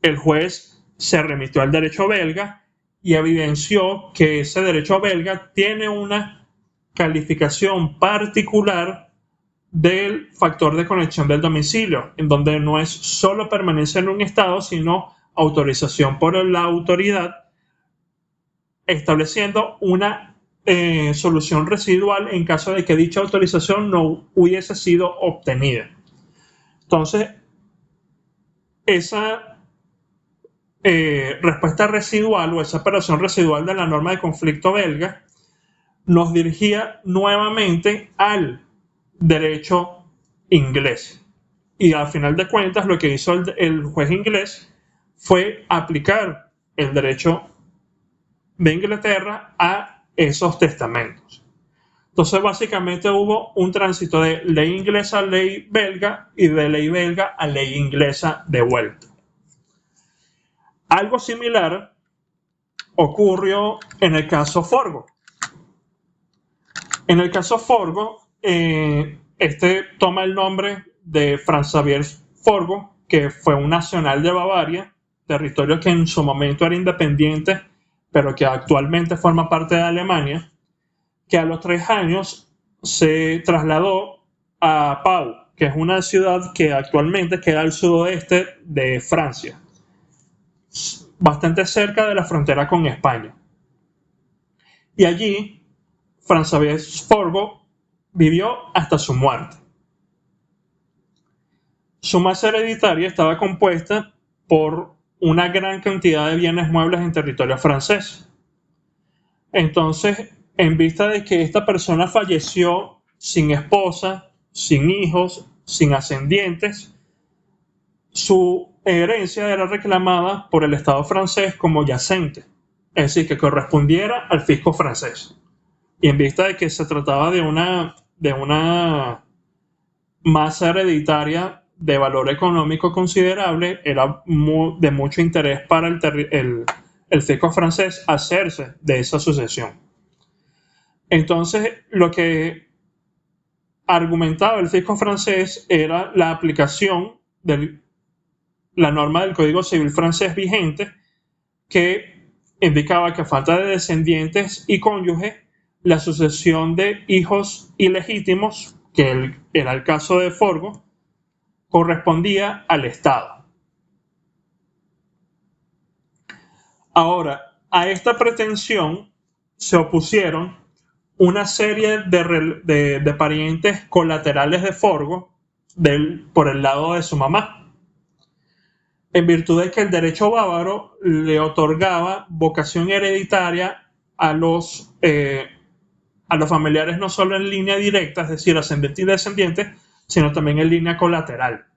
El juez se remitió al derecho belga y evidenció que ese derecho belga tiene una calificación particular del factor de conexión del domicilio, en donde no es solo permanencia en un estado, sino autorización por la autoridad, estableciendo una solución residual en caso de que dicha autorización no hubiese sido obtenida. Entonces, esa respuesta residual o esa operación residual de la norma de conflicto belga nos dirigía nuevamente al derecho inglés. Y al final de cuentas, lo que hizo el juez inglés fue aplicar el derecho de Inglaterra a esos testamentos. Entonces, básicamente hubo un tránsito de ley inglesa a ley belga y de ley belga a ley inglesa de vuelta. Algo similar ocurrió en el caso Forgo. En el caso Forgo, este toma el nombre de Franz Xaver Forgo, que fue un nacional de Bavaria, territorio que en su momento era independiente, pero que actualmente forma parte de Alemania, que a los 3 años se trasladó a Pau, que es una ciudad que actualmente queda al sudoeste de Francia, bastante cerca de la frontera con España. Y allí, Franz Xaver Forgo vivió hasta su muerte. Su masa hereditaria estaba compuesta por una gran cantidad de bienes muebles en territorio francés. Entonces, en vista de que esta persona falleció sin esposa, sin hijos, sin ascendientes, su herencia era reclamada por el Estado francés como yacente, es decir, que correspondiera al fisco francés. Y en vista de que se trataba de una masa hereditaria de valor económico considerable, era de mucho interés para el fisco francés hacerse de esa sucesión. Entonces, lo que argumentaba el fisco francés era la aplicación de la norma del Código Civil francés vigente, que indicaba que a falta de descendientes y cónyuge, la sucesión de hijos ilegítimos, que era el caso de Forgo, correspondía al Estado. Ahora, a esta pretensión se opusieron una serie de parientes colaterales de Forgo por el lado de su mamá, en virtud de que el derecho bávaro le otorgaba vocación hereditaria a los familiares no solo en línea directa, es decir, ascendente y descendiente, sino también en línea colateral.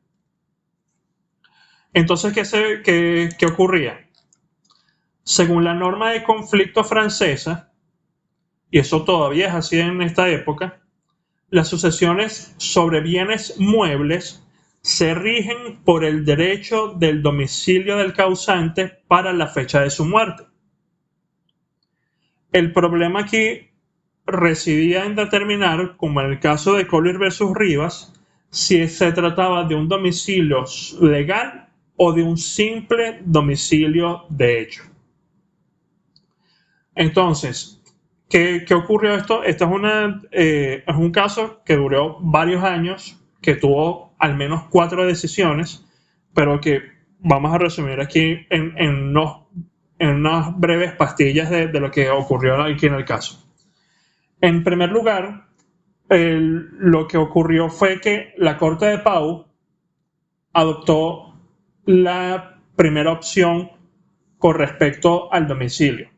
Entonces, ¿qué ocurría? Según la norma de conflicto francesa, y eso todavía es así en esta época, las sucesiones sobre bienes muebles se rigen por el derecho del domicilio del causante para la fecha de su muerte. El problema aquí residía en determinar, como en el caso de Collier versus Rivas, si se trataba de un domicilio legal o de un simple domicilio de hecho. Entonces, ¿qué ocurrió esto? Esto es un caso que duró varios años, que tuvo al menos 4 decisiones, pero que vamos a resumir aquí en unas breves pastillas de lo que ocurrió aquí en el caso. En primer lugar, lo que ocurrió fue que la Corte de Pau adoptó la primera opción con respecto al domicilio.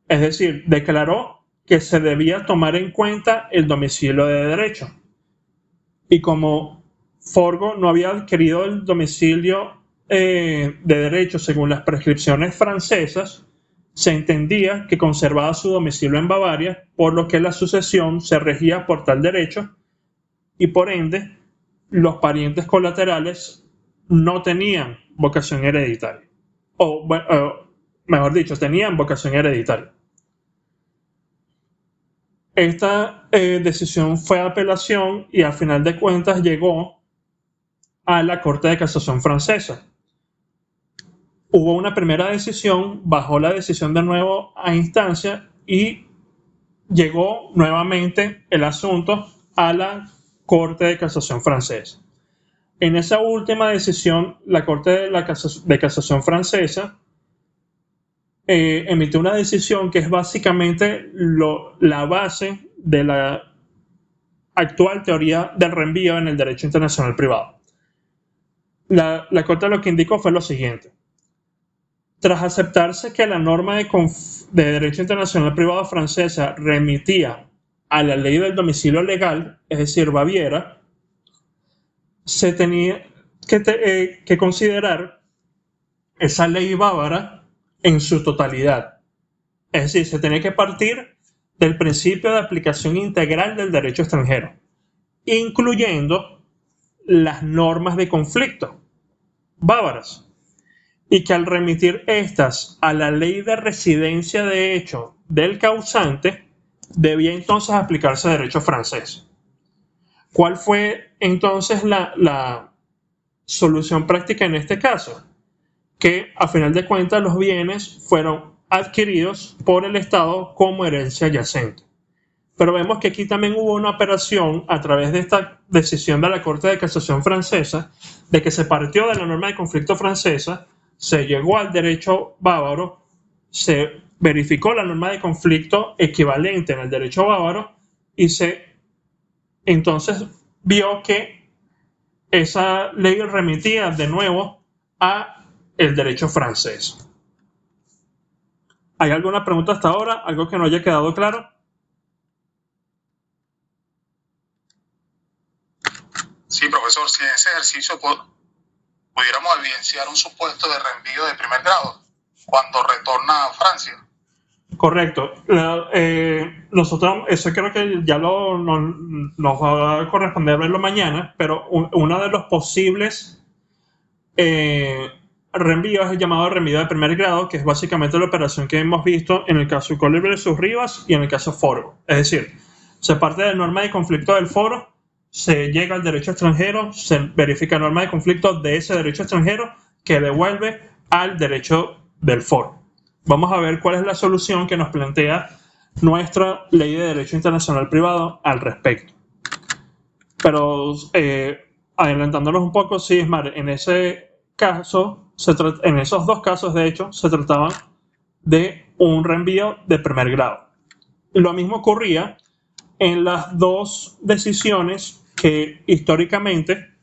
Es decir, declaró que se debía tomar en cuenta el domicilio de derecho. Y como Forgo no había adquirido el domicilio de derecho según las prescripciones francesas, se entendía que conservaba su domicilio en Bavaria, por lo que la sucesión se regía por tal derecho y por ende los parientes colaterales no tenían vocación hereditaria. O mejor dicho, tenían vocación hereditaria. Esta decisión fue a apelación y al final de cuentas llegó a la Corte de Casación francesa. Hubo una primera decisión, bajó la decisión de nuevo a instancia y llegó nuevamente el asunto a la Corte de Casación francesa. En esa última decisión, la Corte de Casación francesa emitió una decisión que es básicamente la base de la actual teoría del reenvío en el derecho internacional privado. La Corte lo que indicó fue lo siguiente. Tras aceptarse que la norma de derecho internacional privado francesa remitía a la ley del domicilio legal, es decir, Baviera, se tenía que considerar esa ley bávara en su totalidad. Es decir, se tenía que partir del principio de aplicación integral del derecho extranjero, incluyendo las normas de conflicto bávaras, y que al remitir estas a la ley de residencia de hecho del causante, debía entonces aplicarse derecho francés. ¿Cuál fue entonces la solución práctica en este caso? Que a final de cuentas los bienes fueron adquiridos por el Estado como herencia yacente. Pero vemos que aquí también hubo una operación a través de esta decisión de la Corte de Casación francesa, de que se partió de la norma de conflicto francesa, se llegó al derecho bávaro, se verificó la norma de conflicto equivalente en el derecho bávaro y se entonces vio que esa ley remitía de nuevo a el derecho francés. ¿Hay alguna pregunta hasta ahora? ¿Algo que no haya quedado claro? Sí, profesor, si en ese ejercicio pudiéramos evidenciar un supuesto de reenvío de primer grado cuando retorna a Francia. Correcto. Nosotros, eso creo que ya nos va a corresponder verlo mañana, pero uno de los posibles reenvíos es el llamado reenvío de primer grado, que es básicamente la operación que hemos visto en el caso de Collier versus Rivas y en el caso Forgo. Es decir, se parte de la norma de conflicto del foro, se llega al derecho extranjero, se verifica norma de conflicto de ese derecho extranjero que devuelve al derecho del foro. Vamos a ver cuál es la solución que nos plantea nuestra ley de derecho internacional privado al respecto. Pero adelantándonos un poco, sí, Ismar, en ese caso, en esos dos casos, de hecho, se trataban de un reenvío de primer grado. Lo mismo ocurría en las dos decisiones que históricamente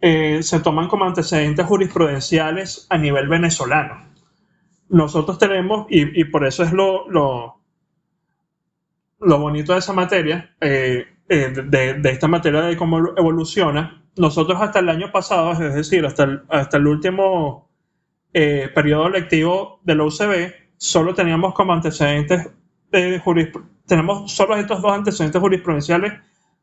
se toman como antecedentes jurisprudenciales a nivel venezolano. Nosotros tenemos, y por eso es lo bonito de esa materia, de esta materia de cómo evoluciona, nosotros hasta el año pasado, es decir, hasta el último periodo lectivo de la UCB, solo teníamos como antecedentes tenemos solo estos dos antecedentes jurisprudenciales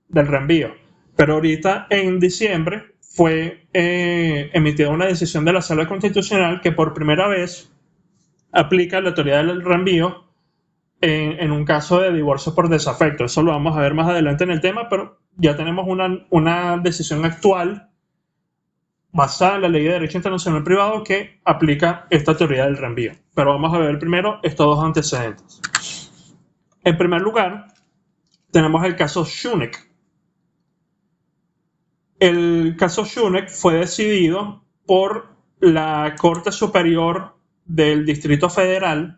del reenvío. Pero ahorita, en diciembre, fue emitida una decisión de la Sala Constitucional que por primera vez aplica la teoría del reenvío en un caso de divorcio por desafecto. Eso lo vamos a ver más adelante en el tema, pero ya tenemos una decisión actual basada en la Ley de Derecho Internacional Privado que aplica esta teoría del reenvío. Pero vamos a ver primero estos dos antecedentes. En primer lugar, tenemos el caso Shunek. El caso Shunek fue decidido por la Corte Superior del Distrito Federal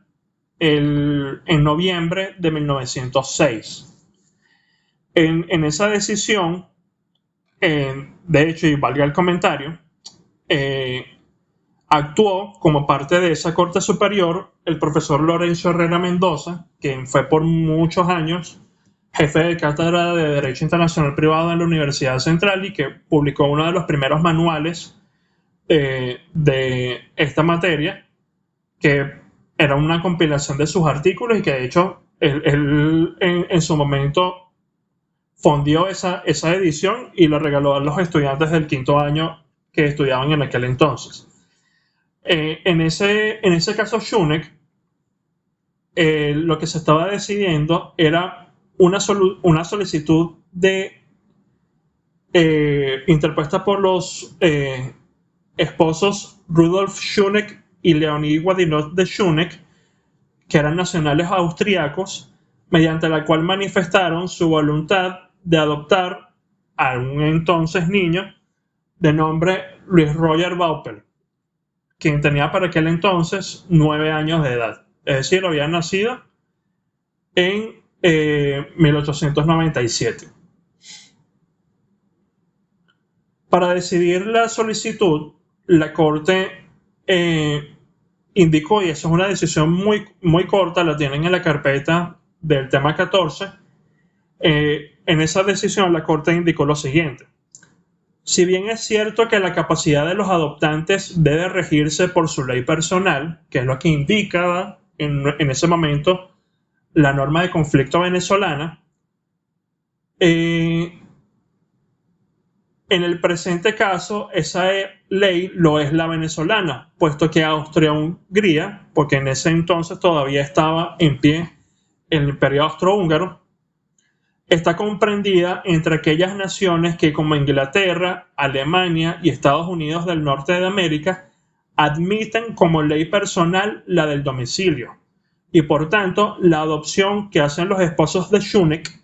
en noviembre de 1906. En esa decisión, de hecho, y valga el comentario, actuó como parte de esa Corte Superior el profesor Lorenzo Herrera Mendoza, quien fue por muchos años jefe de cátedra de Derecho Internacional Privado en la Universidad Central y que publicó uno de los primeros manuales de esta materia, que era una compilación de sus artículos y que de hecho él en su momento fondió esa edición y la regaló a los estudiantes del quinto año que estudiaban en aquel entonces. En ese caso Shunek, lo que se estaba decidiendo era una solicitud interpuesta por los esposos Rudolf Shunek y Leonie Wadinot de Shunek, que eran nacionales austriacos, mediante la cual manifestaron su voluntad de adoptar a un entonces niño de nombre Luis Roger Vaupel, quien tenía para aquel entonces 9 años de edad. Es decir, había nacido en 1897. Para decidir la solicitud, la Corte indicó, y eso es una decisión muy, muy corta, la tienen en la carpeta del tema 14, en esa decisión la Corte indicó lo siguiente: si bien es cierto que la capacidad de los adoptantes debe regirse por su ley personal, que es lo que indica en ese momento la norma de conflicto venezolana, en el presente caso esa ley lo es la venezolana, puesto que Austria-Hungría, porque en ese entonces todavía estaba en pie el Imperio Austrohúngaro, está comprendida entre aquellas naciones que, como Inglaterra, Alemania y Estados Unidos del Norte de América, admiten como ley personal la del domicilio, y por tanto la adopción que hacen los esposos de Shunek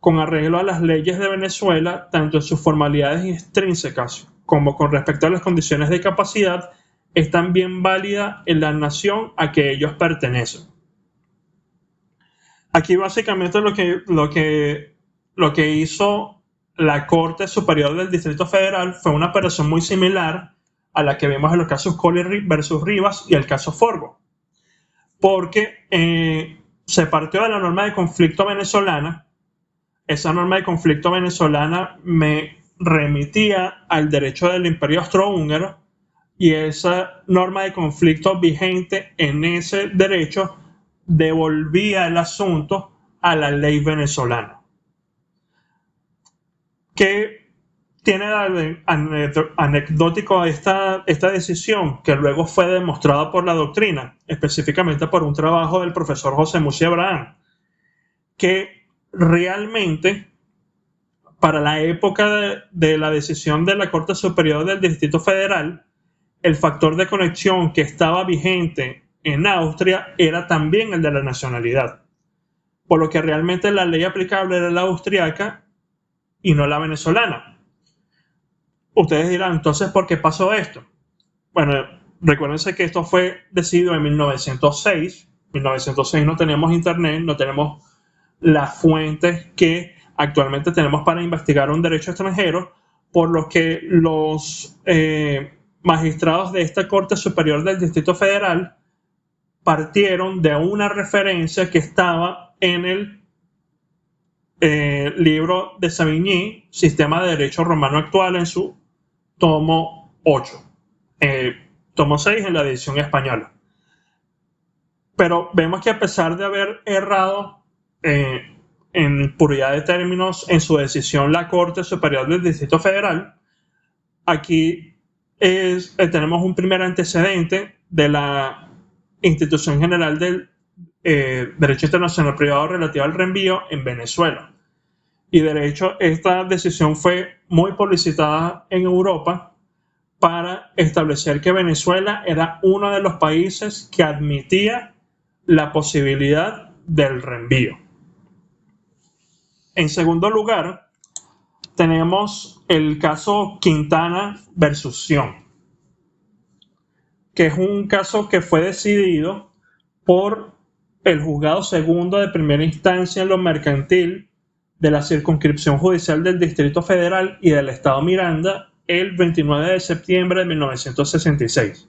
con arreglo a las leyes de Venezuela, tanto en sus formalidades intrínsecas como con respecto a las condiciones de capacidad, es también válida en la nación a que ellos pertenecen. Aquí básicamente lo que hizo la Corte Superior del Distrito Federal fue una operación muy similar a la que vimos en los casos Colley versus Rivas y el caso Forgo, porque se partió de la norma de conflicto venezolana. Esa norma de conflicto venezolana me remitía al derecho del Imperio Austrohúngaro, y esa norma de conflicto vigente en ese derecho devolvía el asunto a la ley venezolana. ¿Qué tiene anecdótico esta decisión? Que luego fue demostrada por la doctrina, específicamente por un trabajo del profesor José Musi Abraham, que realmente para la época de la decisión de la Corte Superior del Distrito Federal, el factor de conexión que estaba vigente en Austria era también el de la nacionalidad, por lo que realmente la ley aplicable era la austriaca y no la venezolana. Ustedes dirán, entonces, ¿por qué pasó esto? Bueno, recuérdense que esto fue decidido en 1906. En 1906 no tenemos internet, no tenemos las fuentes que actualmente tenemos para investigar un derecho extranjero, por lo que los magistrados de esta Corte Superior del Distrito Federal partieron de una referencia que estaba en el libro de Savigny, Sistema de Derecho Romano Actual, en su tomo 8, tomo 6 en la edición española. Pero vemos que a pesar de haber errado en puridad de términos en su decisión la Corte Superior del Distrito Federal. Aquí tenemos un primer antecedente de la Institución General del Derecho Internacional Privado relativa al reenvío en Venezuela. Y de hecho, esta decisión fue muy publicitada en Europa para establecer que Venezuela era uno de los países que admitía la posibilidad del reenvío. En segundo lugar, tenemos el caso Quintana versus Sion, que es un caso que fue decidido por el Juzgado Segundo de Primera Instancia en lo mercantil de la Circunscripción Judicial del Distrito Federal y del Estado Miranda el 29 de septiembre de 1966.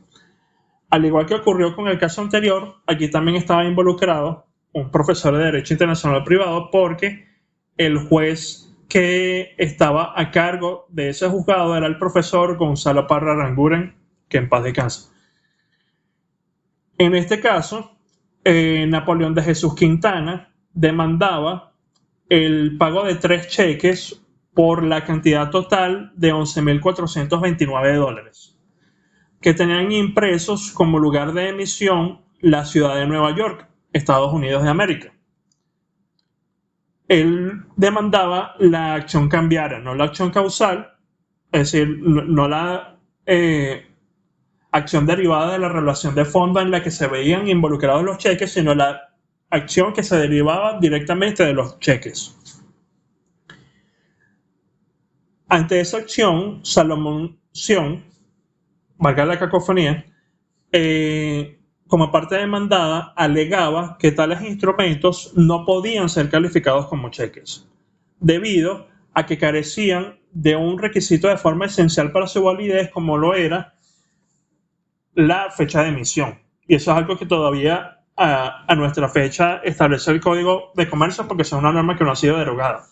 Al igual que ocurrió con el caso anterior, aquí también estaba involucrado un profesor de Derecho Internacional Privado, porque el juez que estaba a cargo de ese juzgado era el profesor Gonzalo Parra Aranguren, que en paz descanse. En este caso, Napoleón de Jesús Quintana demandaba el pago de 3 cheques por la cantidad total de $11.429, que tenían impresos como lugar de emisión la ciudad de Nueva York, Estados Unidos de América. Él demandaba la acción cambiaria, no la acción causal, es decir, no la acción derivada de la relación de fondo en la que se veían involucrados los cheques, sino la acción que se derivaba directamente de los cheques. Ante esa acción, Salomón Sion, valga la cacofonía, como parte demandada, alegaba que tales instrumentos no podían ser calificados como cheques, debido a que carecían de un requisito de forma esencial para su validez, como lo era la fecha de emisión. Y eso es algo que todavía a nuestra fecha establece el Código de Comercio, porque es una norma que no ha sido derogada.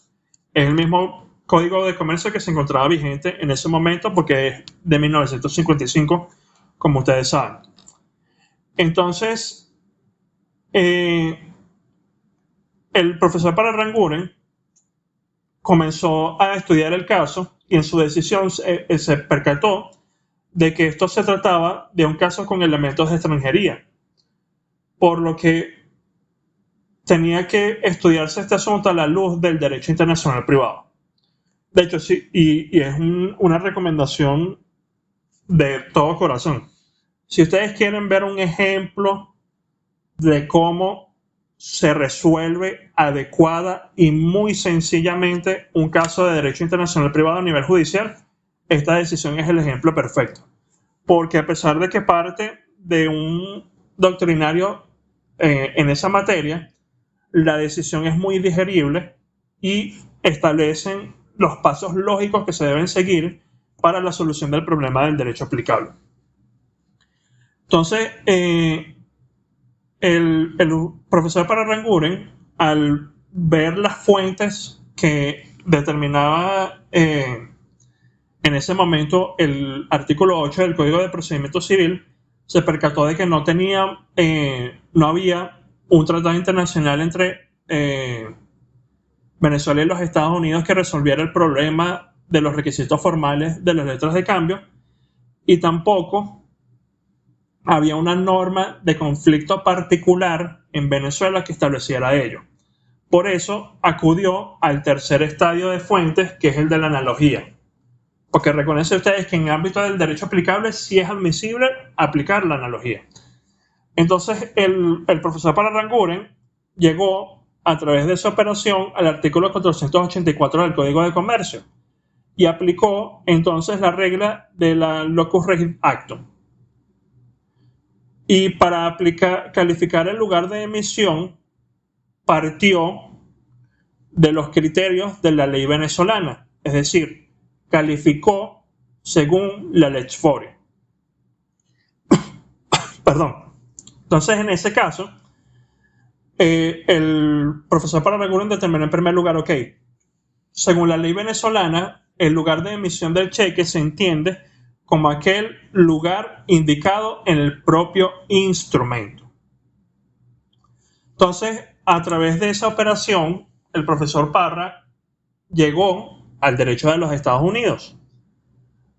Es el mismo Código de Comercio que se encontraba vigente en ese momento, porque es de 1955, como ustedes saben. Entonces, el profesor Parra Aranguren comenzó a estudiar el caso y en su decisión se percató de que esto se trataba de un caso con elementos de extranjería, por lo que tenía que estudiarse este asunto a la luz del derecho internacional privado. De hecho, sí, y es una recomendación de todo corazón. Si ustedes quieren ver un ejemplo de cómo se resuelve adecuada y muy sencillamente un caso de derecho internacional privado a nivel judicial, esta decisión es el ejemplo perfecto. Porque a pesar de que parte de un doctrinario en esa materia, la decisión es muy digerible y establecen los pasos lógicos que se deben seguir para la solución del problema del derecho aplicable. Entonces, el profesor Parra Aranguren, al ver las fuentes que determinaba en ese momento el artículo 8 del Código de Procedimiento Civil, se percató de que no había un tratado internacional entre Venezuela y los Estados Unidos que resolviera el problema de los requisitos formales de las letras de cambio, y tampoco había una norma de conflicto particular en Venezuela que estableciera ello. Por eso acudió al tercer estadio de fuentes, que es el de la analogía. Porque reconocen ustedes que en el ámbito del derecho aplicable sí es admisible aplicar la analogía. Entonces el profesor Parra Aranguren llegó a través de esa operación al artículo 484 del Código de Comercio y aplicó entonces la regla de la locus regit actum. Y para calificar el lugar de emisión, partió de los criterios de la ley venezolana, es decir, calificó según la lex foria. Perdón. Entonces, en ese caso, el profesor Parra Aranguren determinó en primer lugar, según la ley venezolana, el lugar de emisión del cheque se entiende como aquel lugar indicado en el propio instrumento. Entonces, a través de esa operación, el profesor Parra llegó al derecho de los Estados Unidos,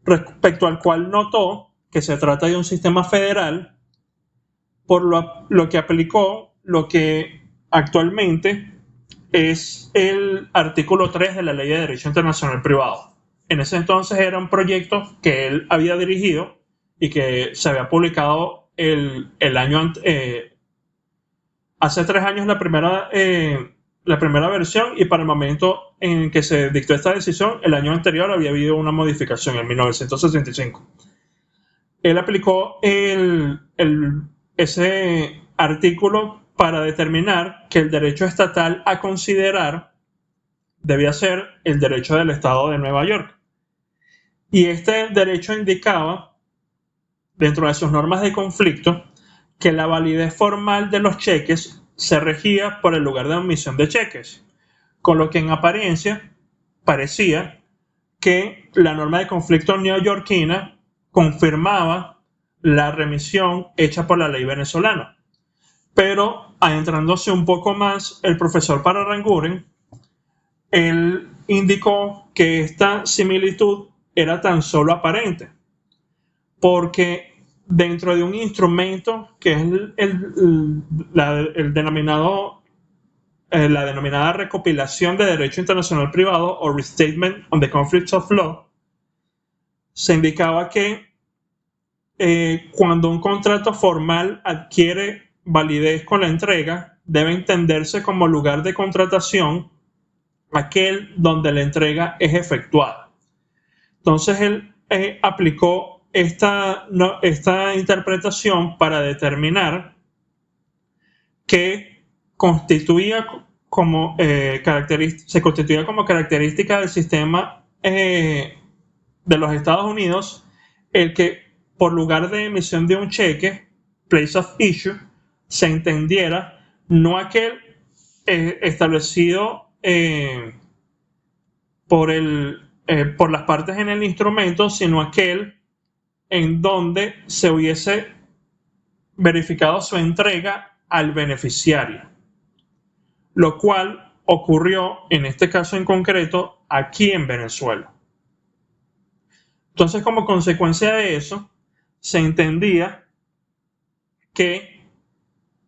respecto al cual notó que se trata de un sistema federal, por lo que aplicó lo que actualmente es el artículo 3 de la Ley de Derecho Internacional Privado. En ese entonces era un proyecto que él había dirigido y que se había publicado el año hace 3 años la primera versión, y para el momento en que se dictó esta decisión, el año anterior había habido una modificación en 1965. Él aplicó ese artículo para determinar que el derecho estatal a considerar debía ser el derecho del Estado de Nueva York. Y este derecho indicaba, dentro de sus normas de conflicto, que la validez formal de los cheques se regía por el lugar de emisión de cheques, con lo que en apariencia parecía que la norma de conflicto neoyorquina confirmaba la remisión hecha por la ley venezolana. Pero adentrándose un poco más, el profesor Parra-Ranguren, él indicó que esta similitud era tan solo aparente, porque dentro de un instrumento que es la denominada recopilación de derecho internacional privado o Restatement on the Conflicts of Law, se indicaba que cuando un contrato formal adquiere validez con la entrega, debe entenderse como lugar de contratación aquel donde la entrega es efectuada. Entonces él aplicó esta interpretación para determinar que se constituía como característica del sistema de los Estados Unidos el que por lugar de emisión de un cheque, place of issue, se entendiera no aquel establecido por las partes en el instrumento, sino aquel en donde se hubiese verificado su entrega al beneficiario, lo cual ocurrió en este caso en concreto aquí en Venezuela. Entonces, como consecuencia de eso, se entendía que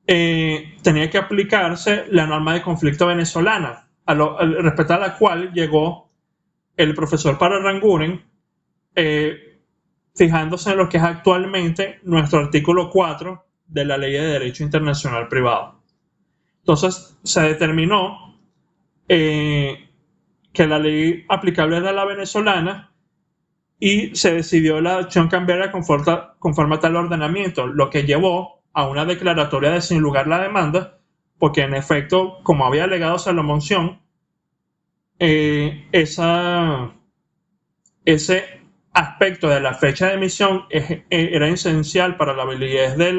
tenía que aplicarse la norma de conflicto venezolana, respecto a la cual llegó el profesor Parra-Ranguren, fijándose en lo que es actualmente nuestro artículo 4 de la Ley de Derecho Internacional Privado. Entonces se determinó que la ley aplicable era la venezolana y se decidió la acción cambiaria conforme a tal ordenamiento, lo que llevó a una declaratoria de sin lugar la demanda, porque en efecto, como había alegado Salomón Sion, ese aspecto de la fecha de emisión era esencial para la validez de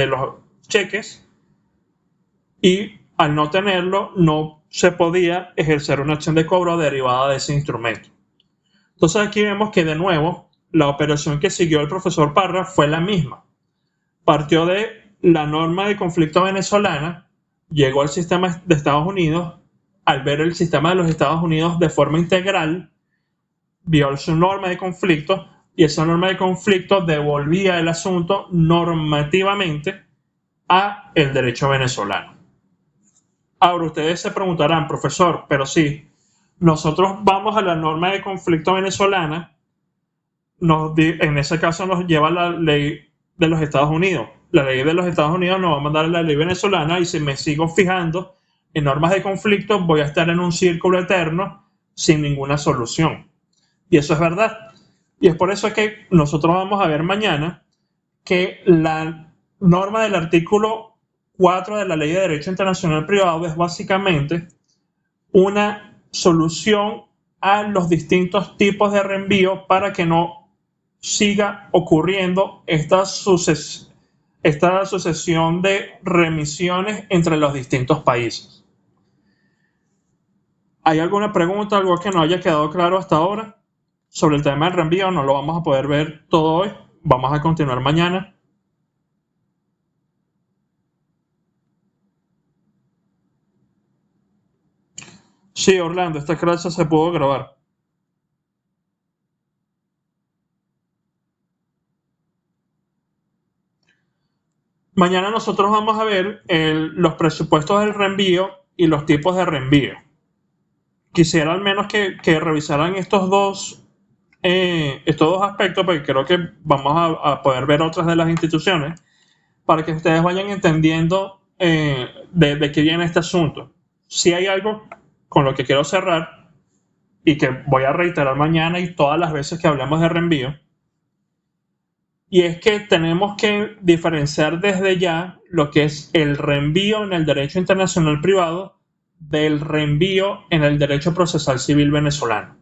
los cheques, y al no tenerlo no se podía ejercer una acción de cobro derivada de ese instrumento. Entonces aquí vemos que de nuevo la operación que siguió el profesor Parra fue la misma. Partió de la norma de conflicto venezolana, llegó al sistema de Estados Unidos, al ver el sistema de los Estados Unidos de forma integral, vio su norma de conflicto, y esa norma de conflicto devolvía el asunto normativamente a el derecho venezolano. Ahora ustedes se preguntarán, profesor, pero si nosotros vamos a la norma de conflicto venezolana, en ese caso nos lleva la ley de los Estados Unidos. La ley de los Estados Unidos nos va a mandar a la ley venezolana, y si me sigo fijando en normas de conflicto voy a estar en un círculo eterno sin ninguna solución. Y eso es verdad. Y es por eso que nosotros vamos a ver mañana que la norma del artículo 4 de la Ley de Derecho Internacional Privado es básicamente una solución a los distintos tipos de reenvío para que no siga ocurriendo esta sucesión de remisiones entre los distintos países. ¿Hay alguna pregunta, algo que no haya quedado claro hasta ahora sobre el tema del reenvío? No lo vamos a poder ver todo hoy, vamos a continuar mañana. Sí, Orlando, esta clase se pudo grabar. Mañana nosotros vamos a ver los presupuestos del reenvío y los tipos de reenvío. Quisiera al menos que revisaran estos dos aspectos, porque creo que vamos a poder ver otras de las instituciones, para que ustedes vayan entendiendo de qué viene este asunto. Si hay algo con lo que quiero cerrar y que voy a reiterar mañana y todas las veces que hablemos de reenvío, y es que tenemos que diferenciar desde ya lo que es el reenvío en el derecho internacional privado del reenvío en el derecho procesal civil venezolano.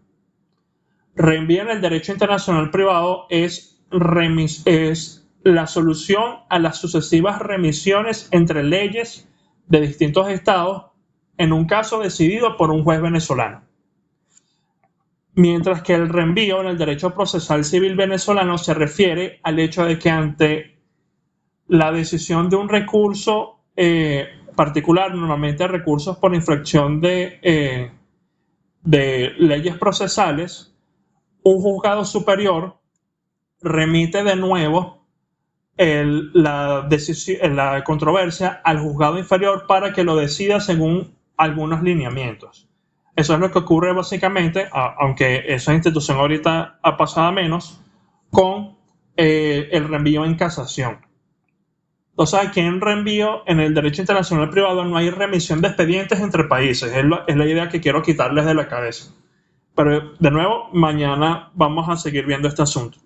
Reenvío en el derecho internacional privado es la solución a las sucesivas remisiones entre leyes de distintos estados en un caso decidido por un juez venezolano. Mientras que el reenvío en el derecho procesal civil venezolano se refiere al hecho de que ante la decisión de un recurso particular, normalmente recursos por infracción de leyes procesales, un juzgado superior remite de nuevo la controversia al juzgado inferior para que lo decida según algunos lineamientos. Eso es lo que ocurre básicamente, aunque esa institución ahorita ha pasado a menos, con el reenvío en casación. Entonces, aquí en reenvío, en el derecho internacional privado, no hay remisión de expedientes entre países. Es la idea que quiero quitarles de la cabeza. Pero, de nuevo, mañana vamos a seguir viendo este asunto.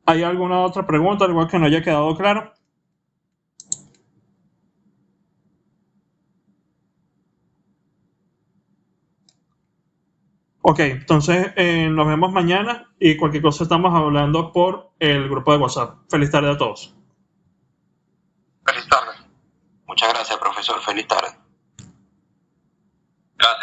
¿Hay alguna otra pregunta, algo que no haya quedado claro? Ok, entonces nos vemos mañana y cualquier cosa estamos hablando por el grupo de WhatsApp. Feliz tarde a todos. Feliz tarde. Muchas gracias, profesor. Feliz tarde. Gracias.